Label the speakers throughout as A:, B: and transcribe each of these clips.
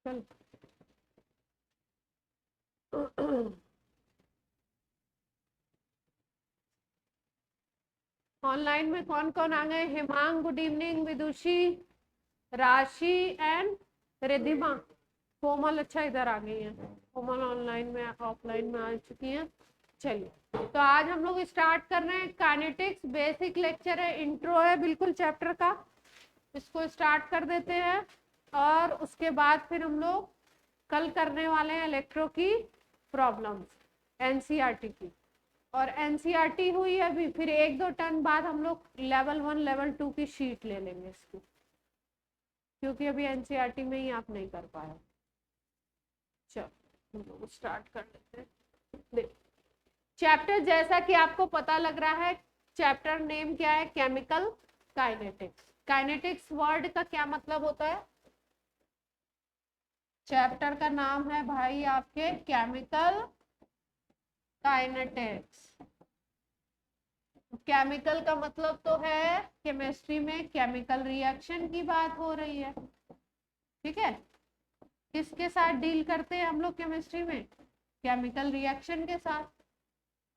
A: चल ऑनलाइन में कौन कौन आ गए? Hemang, good evening. विदुषी, राशि एंड रिधिमा। कोमल, अच्छा इधर आ गई है। कोमल ऑनलाइन में ऑफलाइन में आ चुकी है। चलिए, तो आज हम लोग स्टार्ट कर रहे हैं काइनेटिक्स। बेसिक लेक्चर है, इंट्रो है बिल्कुल चैप्टर का। इसको स्टार्ट कर देते हैं और उसके बाद फिर हम लोग कल करने वाले हैं इलेक्ट्रो की प्रॉब्लम्स, एनसीईआरटी की। और एनसीईआरटी हुई अभी, फिर 1-2 टर्न बाद हम लोग लेवल 1 लेवल 2 की शीट ले लेंगे इसकी, क्योंकि अभी एनसीईआरटी में ही आप नहीं कर पाए। चलो हम लोग स्टार्ट कर लेते हैं। चैप्टर जैसा कि आपको पता लग रहा है, चैप्टर नेम क्या है? Chemical kinetics. काइनेटिक्स वर्ड का क्या मतलब होता है? चैप्टर का नाम है भाई आपके केमिकल काइनेटिक्स। केमिकल का मतलब तो है केमिस्ट्री में केमिकल रिएक्शन की बात हो रही है, ठीक है। किसके साथ डील करते हैं हम लोग केमिस्ट्री में? केमिकल रिएक्शन के साथ।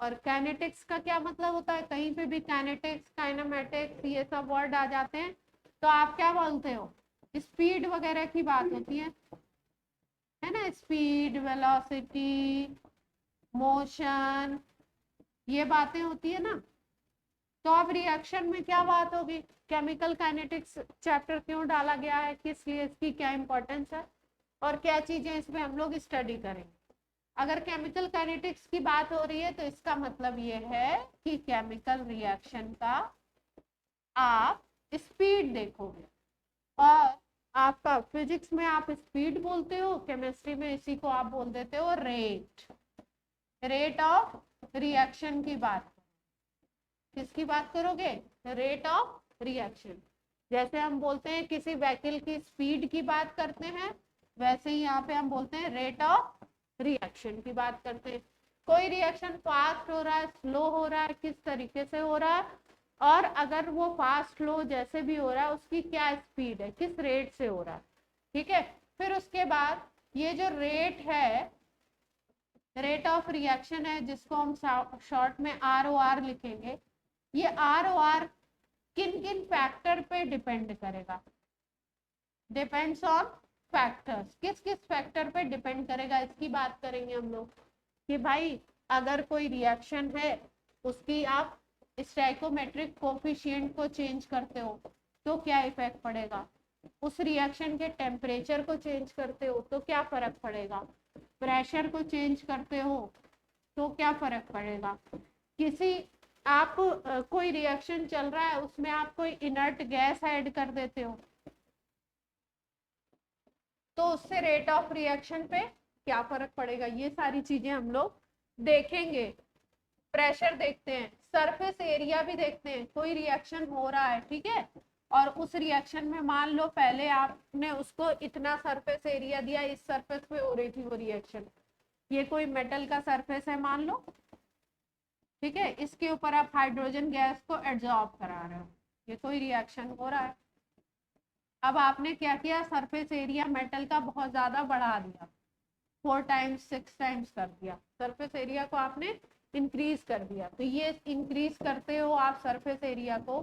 A: और काइनेटिक्स का क्या मतलब होता है? कहीं पे भी काइनेटिक्स, काइनेमेटिक्स ये सब वर्ड आ जाते हैं तो आप क्या बोलते हो? स्पीड वगैरह की बात होती है ना। स्पीड, वेलोसिटी, मोशन, ये बातें होती है ना। तो अब रिएक्शन में क्या बात होगी? केमिकल काइनेटिक्स चैप्टर क्यों डाला गया है, किस लिए, इसकी क्या इंपॉर्टेंस है और क्या चीजें इसमें हम लोग स्टडी करेंगे। अगर केमिकल काइनेटिक्स की बात हो रही है तो इसका मतलब ये है कि केमिकल रिएक्शन का आप स्पीड देखोगे। और आपका फिजिक्स में आप स्पीड बोलते हो, केमिस्ट्री में इसी को आप बोल देते हो रेट। रेट ऑफ रिएक्शन की बात, किसकी बात करोगे? Rate of reaction. जैसे हम बोलते हैं किसी व्हीकल की स्पीड की बात करते हैं, वैसे ही यहाँ पे हम बोलते हैं रेट ऑफ रिएक्शन की बात करते हैं। कोई रिएक्शन फास्ट हो रहा है, स्लो हो रहा है, किस तरीके से हो रहा है, और अगर वो फास्ट स्लो जैसे भी हो रहा है उसकी क्या स्पीड है, किस रेट से हो रहा है, ठीक है। फिर उसके बाद ये जो रेट है, रेट ऑफ रिएक्शन है, जिसको हम शॉर्ट में ROR लिखेंगे। ये ROR किन किन फैक्टर पे डिपेंड करेगा? Depends on factors. किस किस फैक्टर पे डिपेंड करेगा, इसकी बात करेंगे हम लोग। कि भाई अगर कोई रिएक्शन है, उसकी आप स्टैइकोमेट्रिक कोफिशिएंट को चेंज करते हो तो क्या इफेक्ट पड़ेगा? उस रिएक्शन के टेम्परेचर को चेंज करते हो तो क्या फर्क पड़ेगा? प्रेशर को चेंज करते हो तो क्या फर्क पड़ेगा? किसी आप कोई रिएक्शन चल रहा है, उसमें आप कोई इनर्ट गैस ऐड कर देते हो तो उससे रेट ऑफ रिएक्शन पे क्या फर्क पड़ेगा? ये सारी चीजें हम लोग देखेंगे। प्रेशर देखते हैं, सरफेस एरिया भी देखते हैं। कोई रिएक्शन हो रहा है, ठीक है, और उस रिएक्शन में मान लो पहले आपने उसको इतना सरफेस एरिया दिया, इस सरफेस पे हो रही थी वो रिएक्शन। ये कोई मेटल का सरफेस है मान लो, ठीक है, इसके ऊपर आप हाइड्रोजन गैस को एब्जॉर्ब करा रहे हो, ये कोई रिएक्शन हो रहा है। अब आपने क्या किया? सरफेस एरिया मेटल का बहुत ज्यादा बढ़ा दिया, 4 टाइम्स 6 टाइम्स कर दिया, सरफेस एरिया को आपने इंक्रीज कर दिया। तो ये इंक्रीज करते हो आप सरफेस एरिया को,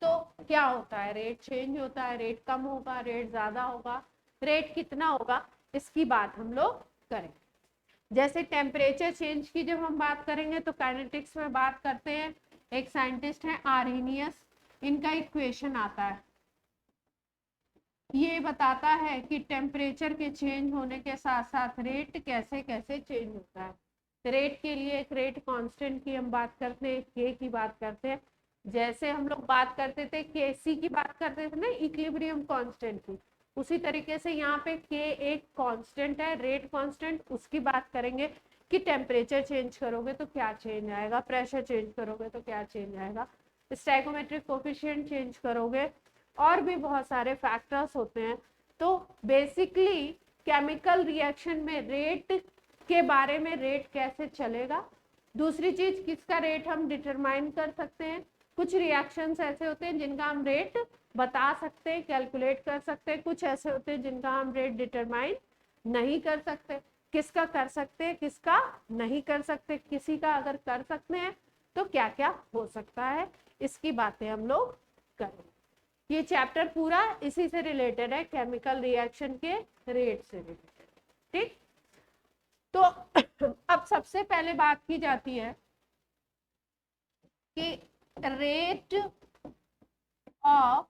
A: तो क्या होता है? रेट चेंज होता है। रेट कम होगा, रेट ज्यादा होगा, रेट कितना होगा, इसकी बात हम लोग करें। जैसे टेम्परेचर चेंज की जब हम बात करेंगे तो काइनेटिक्स में बात करते हैं। एक साइंटिस्ट है आर्हेनियस, इनका इक्वेशन आता है, ये बताता है कि टेम्परेचर के चेंज होने के साथ साथ रेट कैसे कैसे चेंज होता है। रेट के लिए एक रेट कांस्टेंट की हम बात करते हैं, के की बात करते हैं। जैसे हम लोग बात करते थे केसी की बात करते थे ना, इक्विलिब्रियम कांस्टेंट की, उसी तरीके से यहाँ पे के एक कांस्टेंट है, रेट कांस्टेंट, उसकी बात करेंगे कि टेम्परेचर चेंज करोगे तो क्या चेंज आएगा, प्रेशर चेंज करोगे तो क्या चेंज आएगा, स्टैइकोमेट्रिक कोफिशिएंट चेंज करोगे, और भी बहुत सारे फैक्टर्स होते हैं। तो बेसिकली केमिकल रिएक्शन में रेट के बारे में, रेट कैसे चलेगा। दूसरी चीज, किसका रेट हम डिटरमाइन कर सकते हैं। कुछ रिएक्शंस ऐसे होते हैं जिनका हम रेट बता सकते हैं, कैलकुलेट कर सकते हैं, कुछ ऐसे होते हैं जिनका हम रेट डिटरमाइन नहीं कर सकते, किसका कर सकते हैं, किसका नहीं कर सकते, किसी का अगर कर सकते हैं तो क्या क्या हो सकता है, इसकी बातें हम लोग करेंगे। ये चैप्टर पूरा इसी से रिलेटेड है, केमिकल रिएक्शन के रेट से रिलेटेड। ठीक, तो अब सबसे पहले बात की जाती है कि रेट ऑफ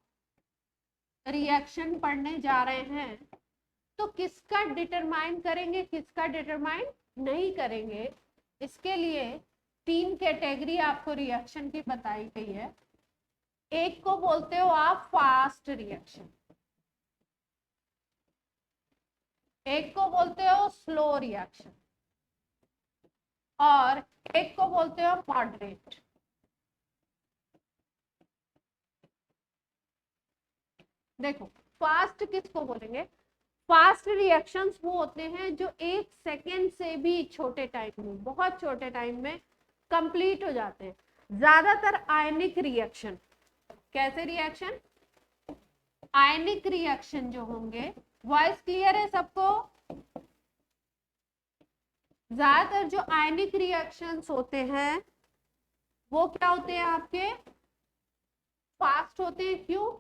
A: रिएक्शन पढ़ने जा रहे हैं तो किसका डिटरमाइन करेंगे, किसका डिटरमाइन नहीं करेंगे। इसके लिए 3 कैटेगरी आपको रिएक्शन की बताई गई है। एक को बोलते हो आप फास्ट रिएक्शन, एक को बोलते हो स्लो रिएक्शन, और एक को बोलते हो मॉडरेट। देखो फास्ट किसको बोलेंगे, फास्ट रिएक्शंस वो होते हैं जो 1 सेकेंड से भी छोटे टाइम में, बहुत छोटे टाइम में कंप्लीट हो जाते हैं। ज्यादातर आयनिक रिएक्शन, कैसे रिएक्शन, आयनिक रिएक्शन जो होंगे, वॉइस क्लियर है सबको, ज्यादातर जो आयनिक रिएक्शंस होते हैं वो क्या होते हैं आपके, फास्ट होते हैं। क्यों,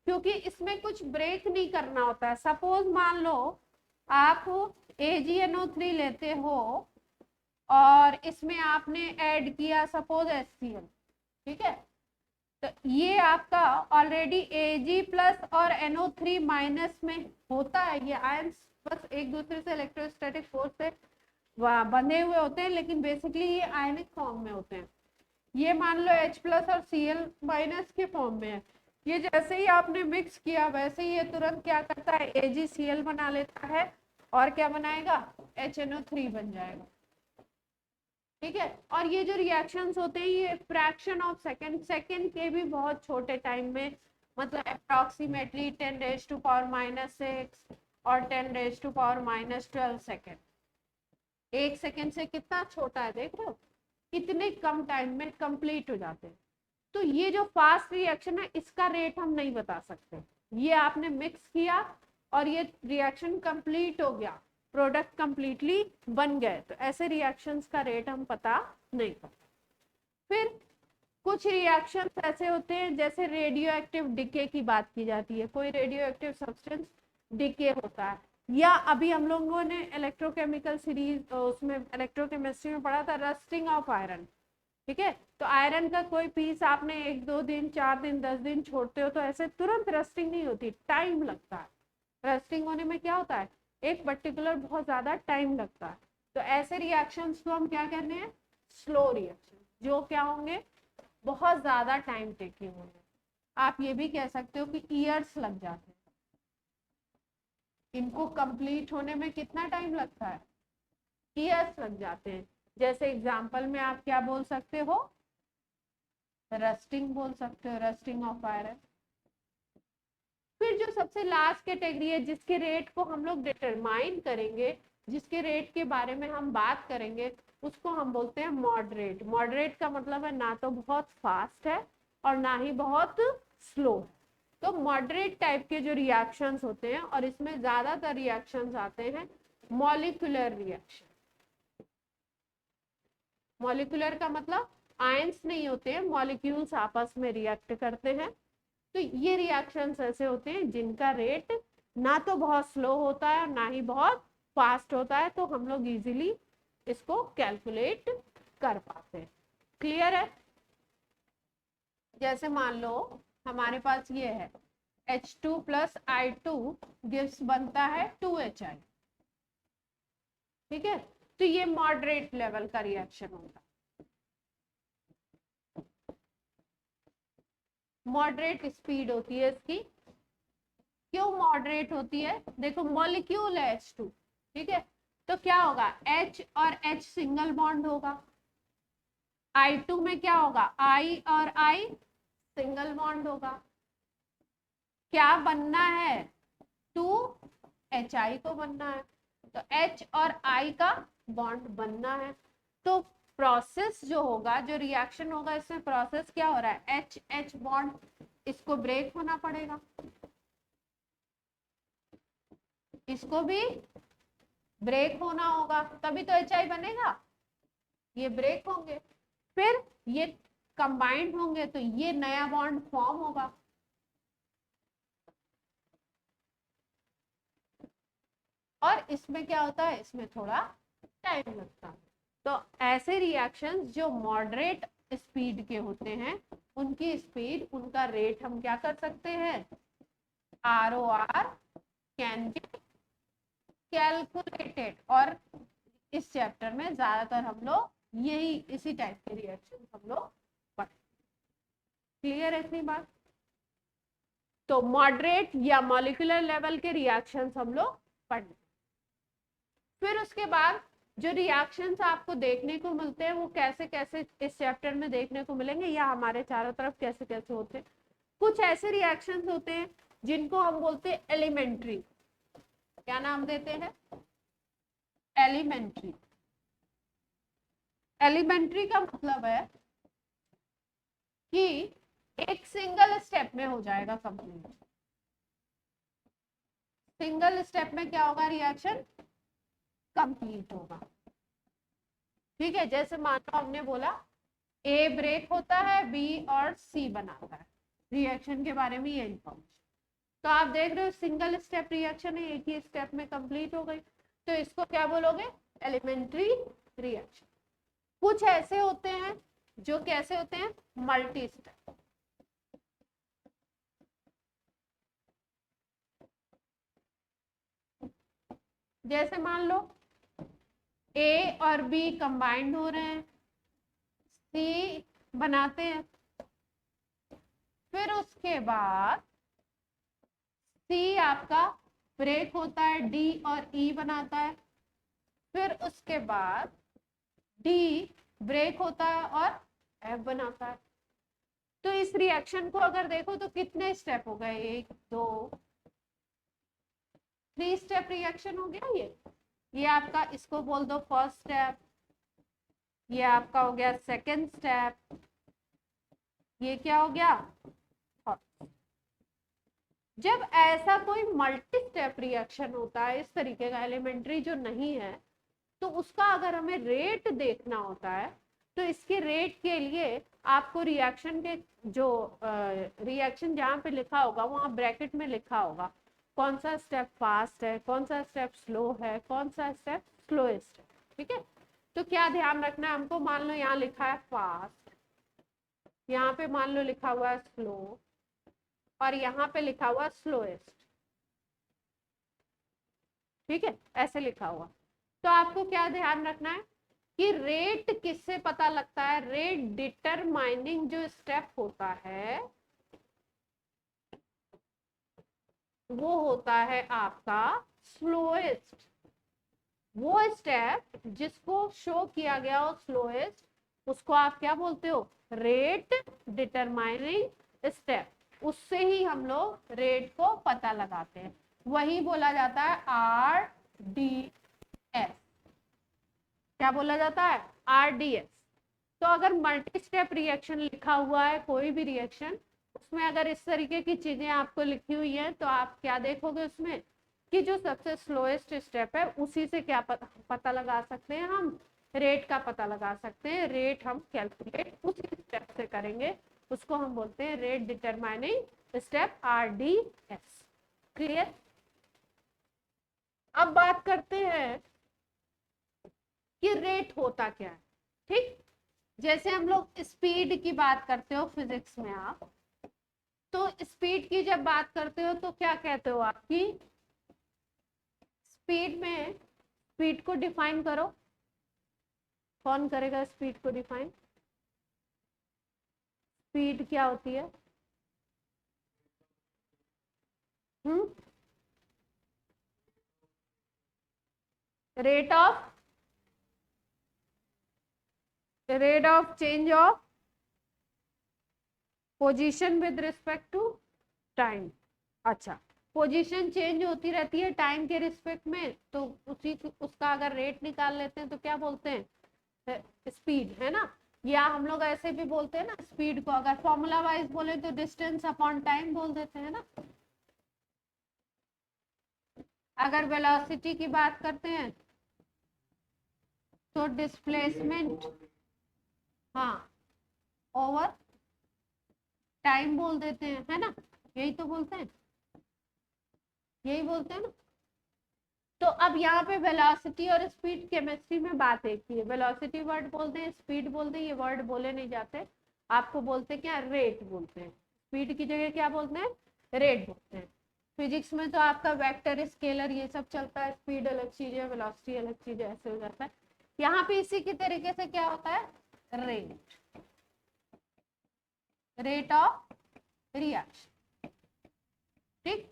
A: क्योंकि इसमें कुछ ब्रेक नहीं करना होता है। सपोज मान लो आप AgNO3 लेते हो और इसमें आपने ऐड किया सपोज HCl, ठीक है, तो ये आपका ऑलरेडी Ag+ और NO3- में होता है। ये आयंस बस एक दूसरे से इलेक्ट्रोस्टैटिक फोर्स से बंधे हुए होते हैं, लेकिन बेसिकली ये आयनिक फॉर्म में होते हैं। ये मान लो H+ और Cl- के फॉर्म में है। ये जैसे ही आपने मिक्स किया वैसे ही ये तुरंत क्या करता है, AgCl बना लेता है और क्या बनाएगा, HNO3 बन जाएगा। ठीक है, और ये जो रिएक्शंस होते हैं ये फ्रैक्शन ऑफ सेकंड के भी बहुत छोटे टाइम में, मतलब अप्रोक्सीमेटली 10⁻⁻⁻6 और 10⁻⁻12 सेकेंड। 1 सेकेंड से कितना छोटा है, देख लो कितने कम टाइम में कंप्लीट हो जाते हैं। तो ये जो फास्ट रिएक्शन है इसका रेट हम नहीं बता सकते। ये आपने मिक्स किया और ये रिएक्शन कंप्लीट हो गया, प्रोडक्ट कंप्लीटली बन गए, तो ऐसे रिएक्शंस का रेट हम पता नहीं करते। फिर कुछ रिएक्शंस ऐसे होते हैं जैसे रेडियो एक्टिव डिके की बात की जाती है, कोई रेडियो एक्टिव सब्सटेंस डिके होता है, या अभी हम लोगों ने इलेक्ट्रोकेमिकल सीरीज उसमें इलेक्ट्रोकेमिस्ट्री में पढ़ा था रस्टिंग ऑफ आयरन। ठीक है, तो आयरन का कोई पीस आपने 1-2 दिन 4 दिन 10 दिन छोड़ते हो तो ऐसे तुरंत रस्टिंग नहीं होती, टाइम लगता है। रस्टिंग होने में क्या होता है, एक पर्टिकुलर बहुत ज्यादा टाइम लगता है। तो ऐसे रिएक्शंस को हम क्या कहते हैं, स्लो रिएक्शन, जो क्या होंगे, बहुत ज्यादा टाइम टेकिंग होंगे। आप ये भी कह सकते हो कि ईयर्स लग जाते हैं इनको कंप्लीट होने में। कितना टाइम लगता है, ईयर्स लग जाते हैं। जैसे एग्जांपल में आप क्या बोल सकते हो, रस्टिंग बोल सकते हो, रस्टिंग ऑफ आयरन। फिर जो सबसे लास्ट कैटेगरी है जिसके रेट को हम लोग डिटरमाइन करेंगे, जिसके रेट के बारे में हम बात करेंगे, उसको हम बोलते हैं मॉडरेट। मॉडरेट का मतलब है ना तो बहुत फास्ट है और ना ही बहुत स्लो है। तो मॉडरेट टाइप के जो रिएक्शंस होते हैं, और इसमें ज्यादातर रिएक्शंस आते हैं मॉलिक्यूलर रिएक्शन। मॉलिक्यूलर का मतलब आयंस नहीं होते हैं, मॉलिक्यूल्स आपस में रिएक्ट करते हैं। तो ये रिएक्शंस ऐसे होते हैं जिनका रेट ना तो बहुत स्लो होता है और ना ही बहुत फास्ट होता है, तो हम लोग इजीली इसको कैलकुलेट कर पाते हैं। क्लियर है, जैसे मान लो हमारे पास ये है H2 + I2 गिव्स बनता है 2HI। ठीक है, तो ये मॉडरेट लेवल का रिएक्शन होगा। मॉडरेट स्पीड होती है इसकी। क्यों मॉडरेट होती है, देखो मॉलिक्यूल है H2, ठीक है, तो क्या होगा, H और H सिंगल बॉन्ड होगा। I2 में क्या होगा, I और I सिंगल बॉन्ड होगा। क्या बनना है, 2HI को बनना है, तो H और I का बॉन्ड बनना है। तो प्रोसेस जो होगा, जो रिएक्शन होगा, इसमें प्रोसेस क्या हो रहा है, H H बॉन्ड, इसको ब्रेक होना पड़ेगा, इसको भी ब्रेक होना होगा तभी तो HI बनेगा, ये ब्रेक होंगे, फिर ये कंबाइंड होंगे तो ये नया बॉन्ड फॉर्म होगा। और इसमें क्या होता है, इसमें थोड़ा टाइम लगता है। तो ऐसे रिएक्शंस जो मॉडरेट स्पीड के होते हैं, उनकी स्पीड, उनका रेट हम क्या कर सकते हैं, ROR कैन बी कैलकुलेटेड। और इस चैप्टर में ज्यादातर हम लोग यही इसी टाइप के रिएक्शन हम लोग पढ़े। क्लियर है इतनी बात? तो मॉडरेट या मॉलिक्यूलर लेवल के रिएक्शंस हम लोग पढ़े। फिर उसके बाद जो रिएक्शंस आपको देखने को मिलते हैं वो कैसे कैसे इस चैप्टर में देखने को मिलेंगे, या हमारे चारों तरफ कैसे कैसे होते हैं। कुछ ऐसे रिएक्शंस होते हैं जिनको हम बोलते हैं एलिमेंट्री। क्या नाम देते हैं, एलिमेंट्री। एलिमेंट्री का मतलब है कि एक सिंगल स्टेप में हो जाएगा कंप्लीट। सिंगल स्टेप में क्या होगा, रिएक्शन कंप्लीट होगा। ठीक है, जैसे मान लो हमने बोला ए ब्रेक होता है, बी और सी बनाता है, रिएक्शन के बारे में ये इंफॉर्मेशन। तो आप देख रहे हो सिंगल स्टेप रिएक्शन है, एक ही स्टेप में कंप्लीट हो गई, तो इसको क्या बोलोगे, एलिमेंट्री रिएक्शन। कुछ ऐसे होते हैं जो कैसे होते हैं, मल्टी स्टेप। जैसे मान लो ए और बी कंबाइंड हो रहे हैं, सी बनाते हैं, फिर उसके बाद सी आपका ब्रेक होता है, डी और ई बनाता है, फिर उसके बाद डी ब्रेक होता है और एफ बनाता है। तो इस रिएक्शन को अगर देखो तो कितने स्टेप हो गए, 1 2 3 स्टेप रिएक्शन हो गया। ये आपका, इसको बोल दो फर्स्ट स्टेप, ये आपका हो गया सेकेंड स्टेप, ये क्या हो गया थर्ड। जब ऐसा कोई मल्टी स्टेप रिएक्शन होता है इस तरीके का, एलिमेंट्री जो नहीं है, तो उसका अगर हमें रेट देखना होता है तो इसके रेट के लिए आपको रिएक्शन के जो रिएक्शन जहां पे लिखा होगा वहां ब्रैकेट में लिखा होगा कौन सा स्टेप फास्ट है, कौन सा स्टेप स्लो है, कौन सा स्टेप स्लोएस्ट है। ठीक है, तो क्या ध्यान रखना है हमको, मान लो यहाँ लिखा है फास्ट, यहाँ पे मान लो लिखा हुआ है स्लो, और यहाँ पे लिखा हुआ स्लोएस्ट। ठीक है, ऐसे लिखा हुआ। तो आपको क्या ध्यान रखना है कि रेट किससे पता लगता है, रेट डिटरमाइनिंग जो स्टेप होता है वो होता है आपका स्लोएस्ट। वो स्टेप जिसको शो किया गया हो स्लोएस्ट, उसको आप क्या बोलते हो, रेट डिटरमाइनिंग स्टेप। उससे ही हम लोग रेट को पता लगाते हैं, वही बोला जाता है RDS। क्या बोला जाता है, RDS। तो अगर मल्टी स्टेप रिएक्शन लिखा हुआ है, कोई भी रिएक्शन, उसमें अगर इस तरीके की चीजें आपको लिखी हुई है तो आप क्या देखोगे उसमें कि जो सबसे स्लोएस्ट स्टेप है उसी से क्या पता लगा सकते हैं, हम रेट का पता लगा सकते हैं। रेट हम कैलकुलेट उसी स्टेप से करेंगे, उसको हम बोलते हैं rate determining step, RDS। Clear? अब बात करते हैं कि रेट होता क्या है। ठीक, जैसे हम लोग स्पीड की बात करते हो फिजिक्स में, आप तो स्पीड की जब बात करते हो तो क्या कहते हो आपकी, स्पीड में, स्पीड को डिफाइन करो, कौन करेगा स्पीड को डिफाइन? स्पीड क्या होती है? Rate of change of position with respect to time. अच्छा, पोजीशन चेंज होती रहती है टाइम के रिस्पेक्ट में, तो उसका अगर रेट निकाल लेते हैं तो क्या बोलते हैं, स्पीड, है ना। या हम लोग ऐसे भी बोलते हैं ना, स्पीड को अगर फॉर्मूला वाइज बोले तो डिस्टेंस अपॉन टाइम बोल देते हैं ना। अगर वेलोसिटी की बात करते हैं तो डिस्प्लेसमेंट, हाँ, ओवर टाइम बोल देते हैं, है ना, यही तो बोलते हैं, यही बोलते हैं ना। तो अब यहाँ पे वेलोसिटी और स्पीड केमिस्ट्री में बात एक ही है, वेलोसिटी वर्ड बोलते हैं, स्पीड बोलते हैं, ये वर्ड बोले नहीं जाते, आपको बोलते हैं क्या, रेट बोलते हैं, स्पीड की जगह क्या बोलते हैं, रेट बोलते हैं। फिजिक्स में तो आपका वेक्टर, स्केलर, ये सब चलता है, स्पीड अलग चीज है, वेलोसिटी अलग चीज है, ऐसे हो जाता है। यहाँ पे इसी की तरीके से क्या होता है, रेट, रेट ऑफ रिएक्शन, ठीक।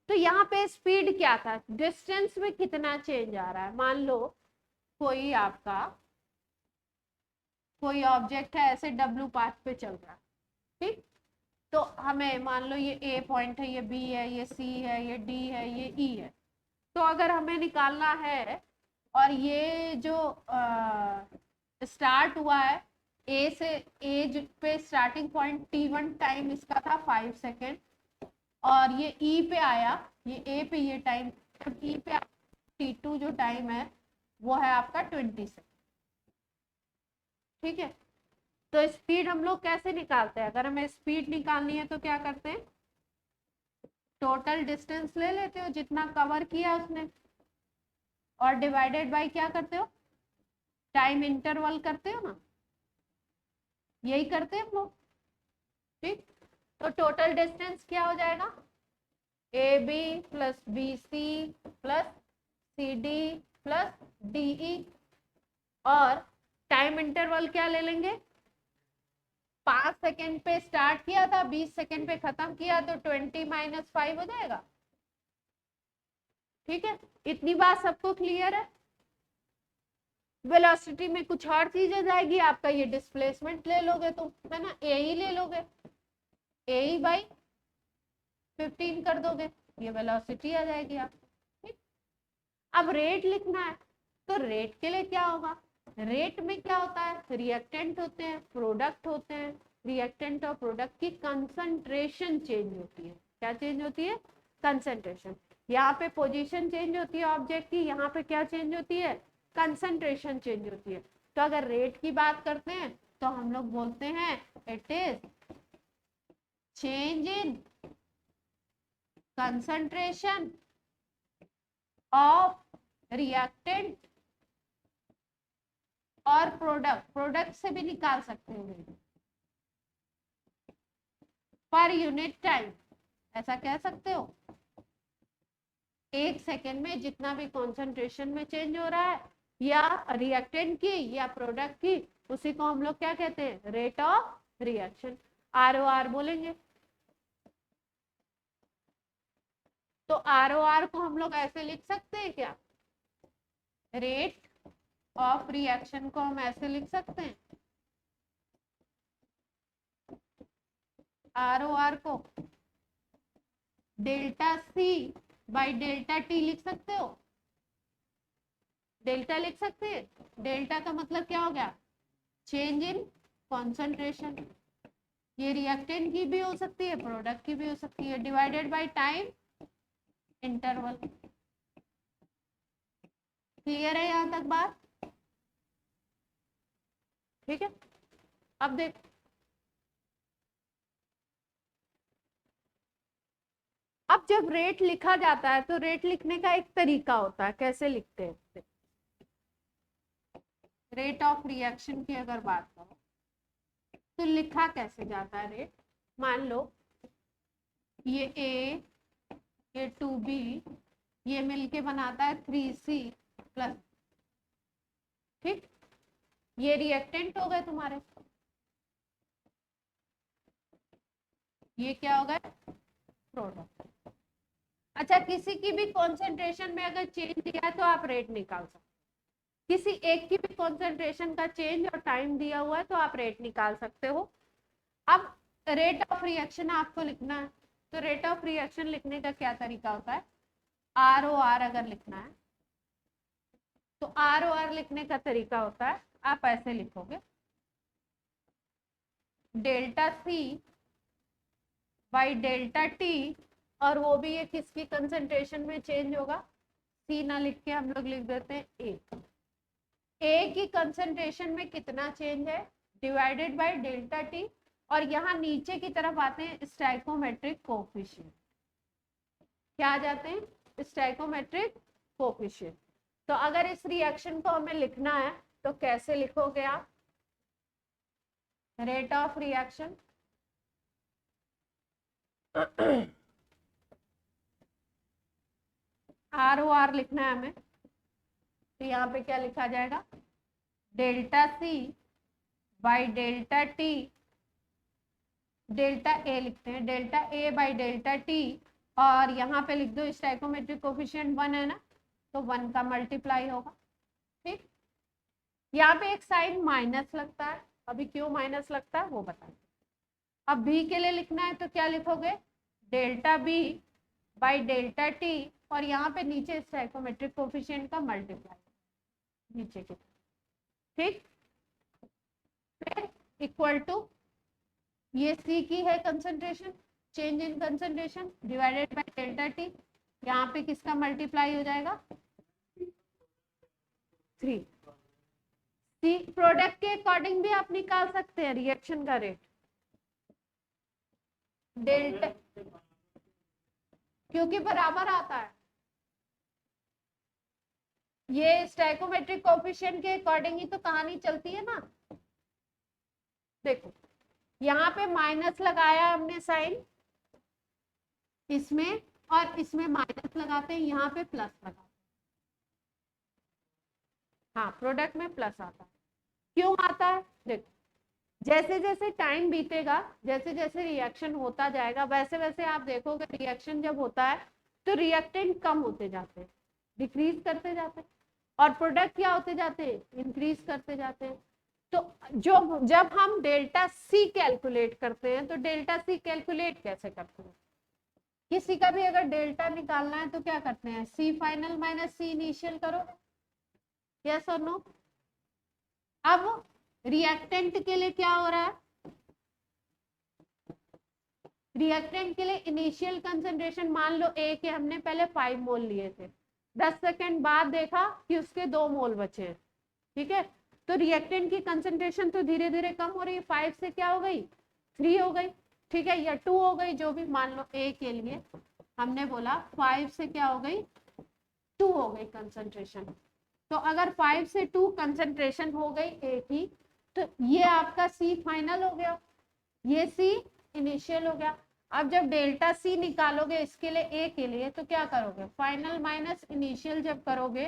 A: तो यहाँ पे स्पीड क्या था, डिस्टेंस में कितना चेंज आ रहा है। मान लो कोई आपका कोई ऑब्जेक्ट है, ऐसे डब्ल्यू पाथ पे चल रहा है, ठीक। तो हमें मान लो ये ए पॉइंट है, ये बी है, ये सी है, ये डी है, ये ई है। तो अगर हमें निकालना है, और ये जो स्टार्ट हुआ है ए से, ए पे स्टार्टिंग पॉइंट T1 टाइम इसका था 5 सेकेंड, और ये ई पे आया, ये ए पे ये टाइम, तो ई पे T2 जो टाइम है वो है आपका 20 सेकेंड, ठीक है। तो स्पीड हम लोग कैसे निकालते हैं, अगर हमें स्पीड निकालनी है तो क्या करते हैं, टोटल डिस्टेंस ले लेते हो जितना कवर किया उसने, और डिवाइडेड बाय क्या करते हो, टाइम इंटरवल करते हो ना, यही करते हैं हम लोग, ठीक। तो टोटल डिस्टेंस क्या हो जाएगा, A B plus B C plus C D plus D E, और टाइम इंटरवल क्या ले लेंगे, 5 सेकेंड पे स्टार्ट किया था, 20 सेकेंड पे खत्म किया, तो 20 - 5 हो जाएगा, ठीक है। इतनी बात सबको क्लियर है। वेलोसिटी में कुछ और चीजें जाएगी, आपका ये डिस्प्लेसमेंट ले लोगे तो, है ना, ए ही ले लोगे, ए ही बाई 15 कर दोगे, ये वेलोसिटी आ जाएगी आप, ठीक। अब रेट लिखना है, तो रेट के लिए क्या होगा, रेट में क्या होता है, रिएक्टेंट होते हैं, प्रोडक्ट होते हैं, रिएक्टेंट और प्रोडक्ट की कंसंट्रेशन चेंज होती है, क्या चेंज होती है, कंसंट्रेशन। यहाँ पे पोजीशन चेंज होती है ऑब्जेक्ट की, यहाँ पे क्या चेंज होती है, कंसंट्रेशन चेंज होती है। तो अगर रेट की बात करते हैं तो हम लोग बोलते हैं it is change in concentration of reactant और प्रोडक्ट, प्रोडक्ट से भी निकाल सकते हैं, पर यूनिट टाइम, ऐसा कह सकते हो, 1 सेकेंड में जितना भी कॉन्सेंट्रेशन में चेंज हो रहा है, या रिएक्टेंट की या प्रोडक्ट की, उसी को हम लोग क्या कहते हैं, रेट ऑफ रिएक्शन, ROR बोलेंगे। तो ROR को हम लोग ऐसे लिख सकते हैं क्या, रेट ऑफ रिएक्शन को हम ऐसे लिख सकते हैं, ROR को delta C by delta T लिख सकते हो, डेल्टा लिख सकते हैं, डेल्टा का मतलब क्या हो गया, चेंज इन कॉन्सेंट्रेशन, ये रिएक्टेंट की भी हो सकती है, प्रोडक्ट की भी हो सकती है, divided by time interval. Clear है यहां तक बात, ठीक है। अब देख, अब जब रेट लिखा जाता है तो रेट लिखने का एक तरीका होता है, कैसे लिखते हैं, रेट ऑफ रिएक्शन की अगर बात करो तो लिखा कैसे जाता है रेट, मान लो ये A, ये 2B, ये मिलके बनाता है 3C प्लस, ठीक। ये रिएक्टेंट हो गए तुम्हारे, ये क्या हो गए, प्रोडक्ट। अच्छा, किसी की भी कॉन्सेंट्रेशन में अगर चेंज दिया है तो आप रेट निकाल सकते, किसी एक की भी कॉन्सेंट्रेशन का चेंज और टाइम दिया हुआ है तो आप रेट निकाल सकते हो। अब रेट ऑफ रिएक्शन आपको लिखना है, तो रेट ऑफ रिएक्शन लिखने का क्या तरीका होता है, ROR अगर लिखना है तो ROR लिखने का तरीका होता है, आप ऐसे लिखोगे, delta C by delta T, और वो भी ये किसकी कंसेंट्रेशन में चेंज होगा, C ना लिख के हम लोग लिख देते हैं A, ए की कंसंट्रेशन में कितना चेंज है डिवाइडेड बाय डेल्टा टी, और यहाँ नीचे की तरफ आते हैं स्टाइकोमेट्रिक कोफिशिएंट। क्या आ जाते हैं? Stoichiometric coefficient. तो अगर इस रिएक्शन को हमें लिखना है तो कैसे लिखोगे आप? रेट ऑफ रिएक्शन ROR लिखना है हमें, तो यहाँ पे क्या लिखा जाएगा? Delta C by delta T, delta A लिखते हैं, delta A by delta T, और यहाँ पे लिख दो स्टाइकोमेट्रिक कोफिशिएंट 1 है ना, तो 1 का मल्टीप्लाई होगा। ठीक, यहाँ पे एक साइन माइनस लगता है, अभी क्यों माइनस लगता है वो बताएं। अब बी के लिए लिखना है तो क्या लिखोगे? Delta B by delta T, और यहाँ पे नीचे स्टाइकोमेट्रिक कोफिशिएंट का मल्टीप्लाई नीचे की। ठीक, फिर इक्वल टू ये सी की है concentration, change in concentration divided by delta T, यहाँ पे किसका मल्टीप्लाई हो जाएगा? 3। सी प्रोडक्ट के अकॉर्डिंग भी आप निकाल सकते हैं रिएक्शन का रेट, डेल्टा, क्योंकि बराबर आता है, ये स्टाइकोमेट्रिक कोफिशिएंट के अकॉर्डिंग ही तो कहानी चलती है ना। देखो यहाँ पे माइनस लगाया हमने साइन इसमें, और इसमें माइनस लगाते हैं, यहाँ पे प्लस लगाते हैं। हाँ, प्रोडक्ट में प्लस आता है। क्यों आता है? देखो जैसे जैसे टाइम बीतेगा, जैसे जैसे रिएक्शन होता जाएगा, वैसे वैसे आप देखोगे रिएक्शन जब होता है तो रिएक्टेंट कम होते जाते हैं, डिक्रीज करते जाते हैं, और प्रोडक्ट क्या होते जाते हैं? इंक्रीज करते जाते हैं। तो जब हम डेल्टा सी कैलकुलेट करते हैं तो डेल्टा सी कैलकुलेट कैसे करते हैं? किसी का भी अगर डेल्टा निकालना है तो क्या करते हैं? सी फाइनल माइनस सी इनिशियल करो, यस और नो। अब रिएक्टेंट के लिए क्या हो रहा है? रिएक्टेंट के लिए इनिशियल कंसंट्रेशन मान लो ए के हमने पहले 5 मोल लिए थे, 10 सेकेंड बाद देखा कि उसके 2 मोल बचे हैं। ठीक है, तो रिएक्टेंट की कंसंट्रेशन तो धीरे धीरे कम हो रही है, 5 से क्या हो गई? 3 हो गई। ठीक है, या 2 हो गई, जो भी मान लो ए के लिए हमने बोला 5 से क्या हो गई? 2 हो गई कंसंट्रेशन। तो अगर 5 से 2 कंसंट्रेशन हो गई ए की, तो ये आपका सी फाइनल हो गया, ये सी इनिशियल हो गया। अब जब डेल्टा सी निकालोगे इसके लिए ए के लिए, तो क्या करोगे? फाइनल माइनस इनिशियल जब करोगे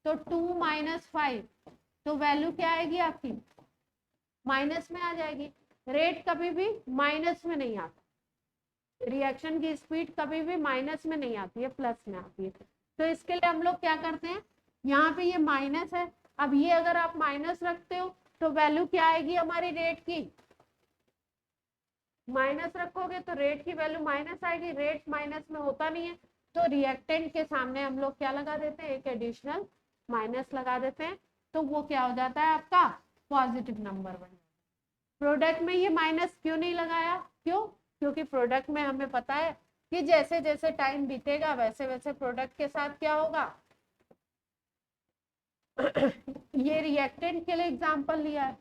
A: तो 2 माइनस 5, तो वैल्यू क्या आएगी आपकी? माइनस में आ जाएगी। रेट कभी भी माइनस में नहीं आता, रिएक्शन की स्पीड कभी भी माइनस में नहीं आती है, प्लस में आती है। तो इसके लिए हम लोग क्या करते हैं, यहाँ पे ये माइनस है, अब ये अगर आप माइनस रखते हो तो वैल्यू क्या आएगी हमारी रेट की? माइनस रखोगे तो रेट की वैल्यू माइनस आएगी, रेट माइनस में होता नहीं है, तो रिएक्टेंट के सामने हम लोग क्या लगा देते हैं? एक एडिशनल माइनस लगा देते हैं, तो वो क्या हो जाता है आपका? पॉजिटिव नंबर बन। प्रोडक्ट में ये माइनस क्यों नहीं लगाया? क्यों? क्योंकि प्रोडक्ट में हमें पता है कि जैसे जैसे टाइम बीतेगा वैसे वैसे प्रोडक्ट के साथ क्या होगा ये रिएक्टेंट के लिए एग्जांपल लिया है,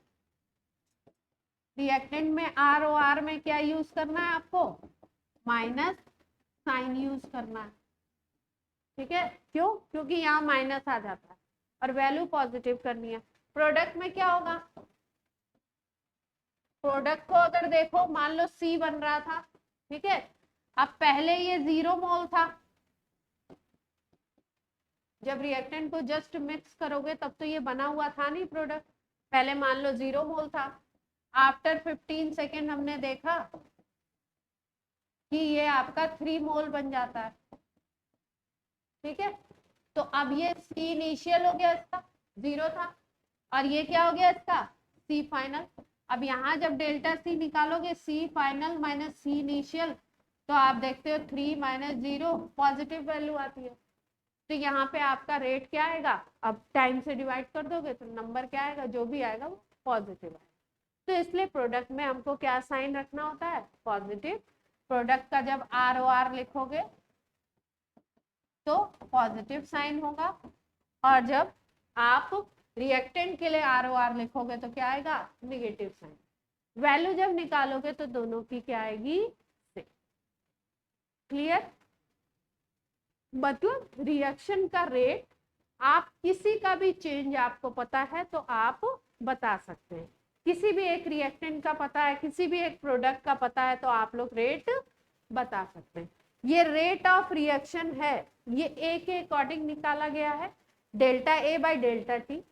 A: रिएक्टेंट में ROR में क्या यूज करना है आपको? माइनस साइन यूज करना है। ठीक है, क्यों? क्योंकि यहाँ माइनस आ जाता है और वैल्यू पॉजिटिव करनी है। प्रोडक्ट में क्या होगा? प्रोडक्ट को अगर देखो, मान लो सी बन रहा था, ठीक है, अब पहले ये 0 मोल था, जब रिएक्टेंट को जस्ट मिक्स करोगे तब तो ये बना हुआ था नहीं प्रोडक्ट, पहले मान लो 0 मोल था। आफ्टर 15 सेकेंड हमने देखा कि ये आपका 3 मोल बन जाता है। ठीक है, तो अब ये सी इनिशियल हो गया, इसका 0 था, और ये क्या हो गया इसका? सी फाइनल। अब यहाँ जब डेल्टा सी निकालोगे, सी फाइनल माइनस सी इनिशियल, तो आप देखते हो 3 माइनस 0 पॉजिटिव वैल्यू आती है। तो यहाँ पे आपका रेट क्या आएगा? अब टाइम से डिवाइड कर दोगे तो नंबर क्या आएगा? जो भी आएगा वो पॉजिटिव आएगा। तो इसलिए प्रोडक्ट में हमको क्या साइन रखना होता है? पॉजिटिव। प्रोडक्ट का जब ROR लिखोगे तो पॉजिटिव साइन होगा, और जब आप रिएक्टेंट के लिए ROR लिखोगे तो क्या आएगा, नेगेटिव साइन। वैल्यू जब निकालोगे तो दोनों की क्या आएगी, सेम। क्लियर? मतलब रिएक्शन का रेट, आप किसी का भी चेंज आपको पता है तो आप बता सकते हैं। किसी भी एक रिएक्टेंट का पता है, किसी भी एक प्रोडक्ट का पता है तो आप लोग रेट बता सकते हैं। ये रेट ऑफ रिएक्शन है, ये ए के अकॉर्डिंग निकाला गया है, delta A by delta T.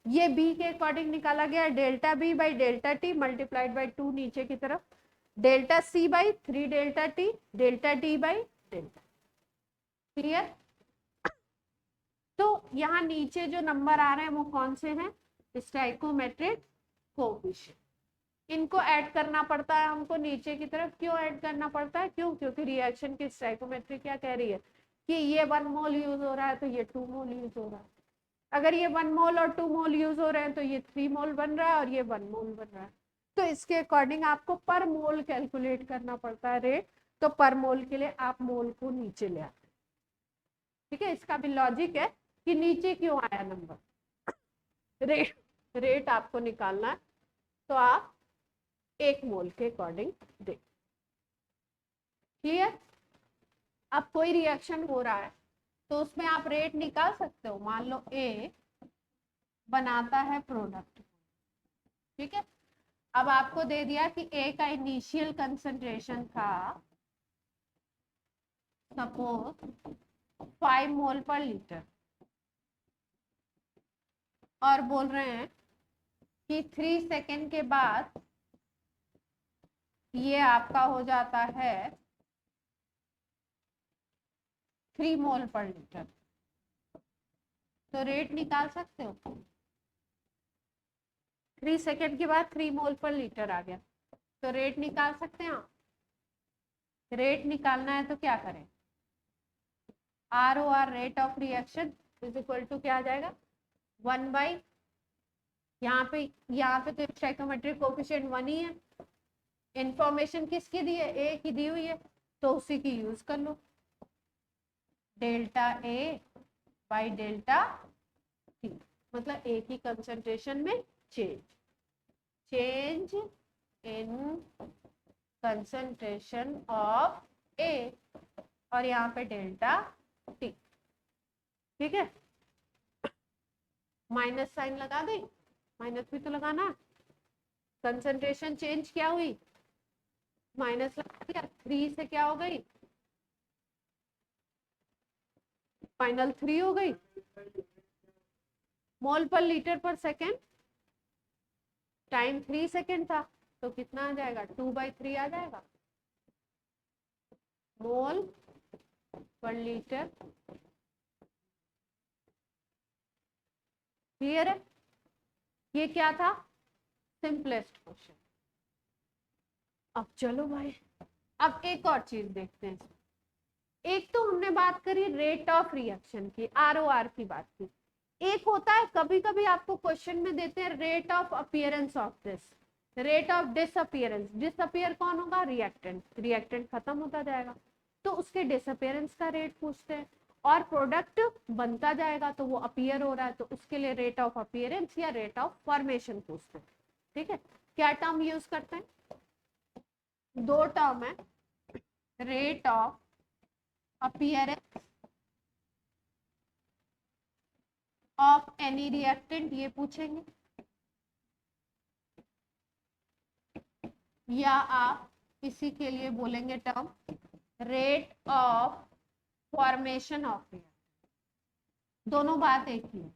A: ये बी के अकॉर्डिंग निकाला गया है, delta B by delta T multiplied by 2 नीचे की तरफ, delta C by 3 delta T, delta D by delta. Clear? तो यहाँ नीचे जो नंबर आ रहे हैं वो कौन से हैं, स्टोइकोमेट्रिक कोएफिशिएंट। इनको ऐड करना पड़ता है हमको नीचे की तरफ। क्यों ऐड करना पड़ता है, क्यों? क्योंकि रिएक्शन की स्टोइकोमेट्री क्या कह रही है कि ये 1 मोल यूज हो रहा है तो ये 2 मोल यूज हो रहा है। अगर ये 1 मोल और 2 मोल यूज हो रहे हैं तो ये 3 मोल बन रहा है और ये 1 मोल बन रहा है। तो इसके अकॉर्डिंग आपको पर मोल कैलकुलेट करना पड़ता है रेट। तो पर मोल के लिए आप मोल को नीचे ले आते हैं। ठीक है, इसका भी लॉजिक है कि नीचे क्यों आया नंबर। रेट आपको निकालना है तो आप 1 मोल के अकॉर्डिंग दे। क्लियर? अब कोई रिएक्शन हो रहा है तो उसमें आप रेट निकाल सकते हो। मान लो ए बनाता है प्रोडक्ट, ठीक है। अब आपको दे दिया कि ए का इनिशियल कंसंट्रेशन था सपोज 5 मोल पर लीटर, और बोल रहे हैं कि 3 सेकेंड के बाद ये आपका हो जाता है 3 मोल पर लीटर। तो रेट निकाल सकते हो। 3 सेकेंड के बाद 3 मोल पर लीटर आ गया तो रेट निकाल सकते हैं आप। रेट निकालना है तो क्या करें, ROR rate of reaction is equal to क्या आ जाएगा, 1 बाई, यहाँ पे तो स्टोइकोमेट्रिक कोएफिशिएंट 1 ही है। इंफॉर्मेशन किसकी दी है, ए की दी हुई है तो उसी की यूज कर लो। Delta A by delta T, मतलब ए की कंसंट्रेशन में change in concentration of A, और यहाँ पे डेल्टा टी। ठीक है, माइनस साइन लगा दे, माइनस भी तो लगाना है। कंसंट्रेशन चेंज क्या हुई, माइनस लगा दिया, 3 से क्या हो गई, फाइनल 3 हो गई मोल पर लीटर पर सेकेंड। टाइम 3 सेकेंड था तो कितना आ जाएगा, 2/3 आ जाएगा मोल पर लीटर। क्लियर है? ये क्या था, सिंपलेस्ट क्वेश्चन। अब चलो भाई, अब एक और चीज देखते हैं। एक तो हमने बात करी रेट ऑफ रिएक्शन की, ROR की बात की। एक होता है कभी कभी आपको क्वेश्चन में देते हैं rate of appearance of this, rate of disappearance. Disappear कौन होगा, रिएक्टेंट। रिएक्टेंट खत्म होता जाएगा तो उसके डिसअपीयरेंस का रेट पूछते हैं, और प्रोडक्ट बनता जाएगा तो वो अपीयर हो रहा है तो उसके लिए रेट ऑफ अपीयरेंस या रेट ऑफ फॉर्मेशन पूछते हैं। ठीक है, क्या टर्म यूज करते हैं, 2 टर्म है, rate of appearance of any reactant, ये पूछेंगे, या आप इसी के लिए बोलेंगे term rate of formation of reactant. दोनों बात एक ही है,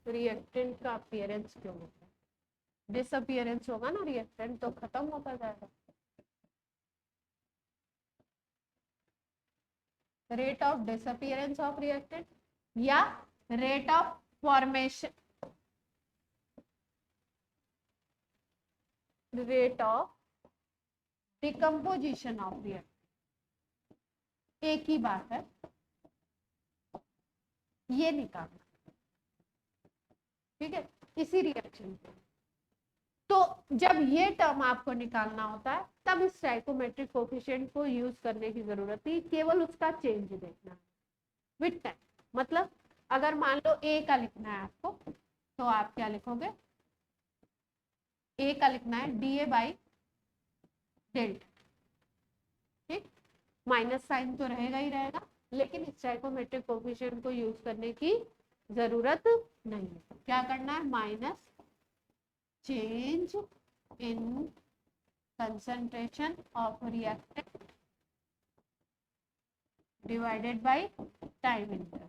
A: रिएक्टेंट का अपीयरेंस क्यों होता है, डिसअपीयरेंस होगा ना रिएक्टेंट तो खत्म होता जाएगा। Rate of disappearance of reactant या rate of formation, rate of decomposition of reactant, एक ही बात है, ये निकालना। ठीक है, इसी रिएक्शन को। तो जब ये टर्म आपको निकालना होता है तब इस स्टोइकोमेट्रिक कोएफिशिएंट को यूज करने की जरूरत नहीं, केवल उसका चेंज देखना है विद टाइम। मतलब अगर मान लो ए का लिखना है आपको, तो आप क्या लिखोगे, ए का लिखना है डी ए बाई डेल्टा, ठीक, माइनस साइन तो रहेगा ही रहेगा, लेकिन स्टैइकोमेट्रिक कोफिशिएंट को यूज करने की जरूरत नहीं है। क्या करना है, minus change in concentration of reactant divided by time interval,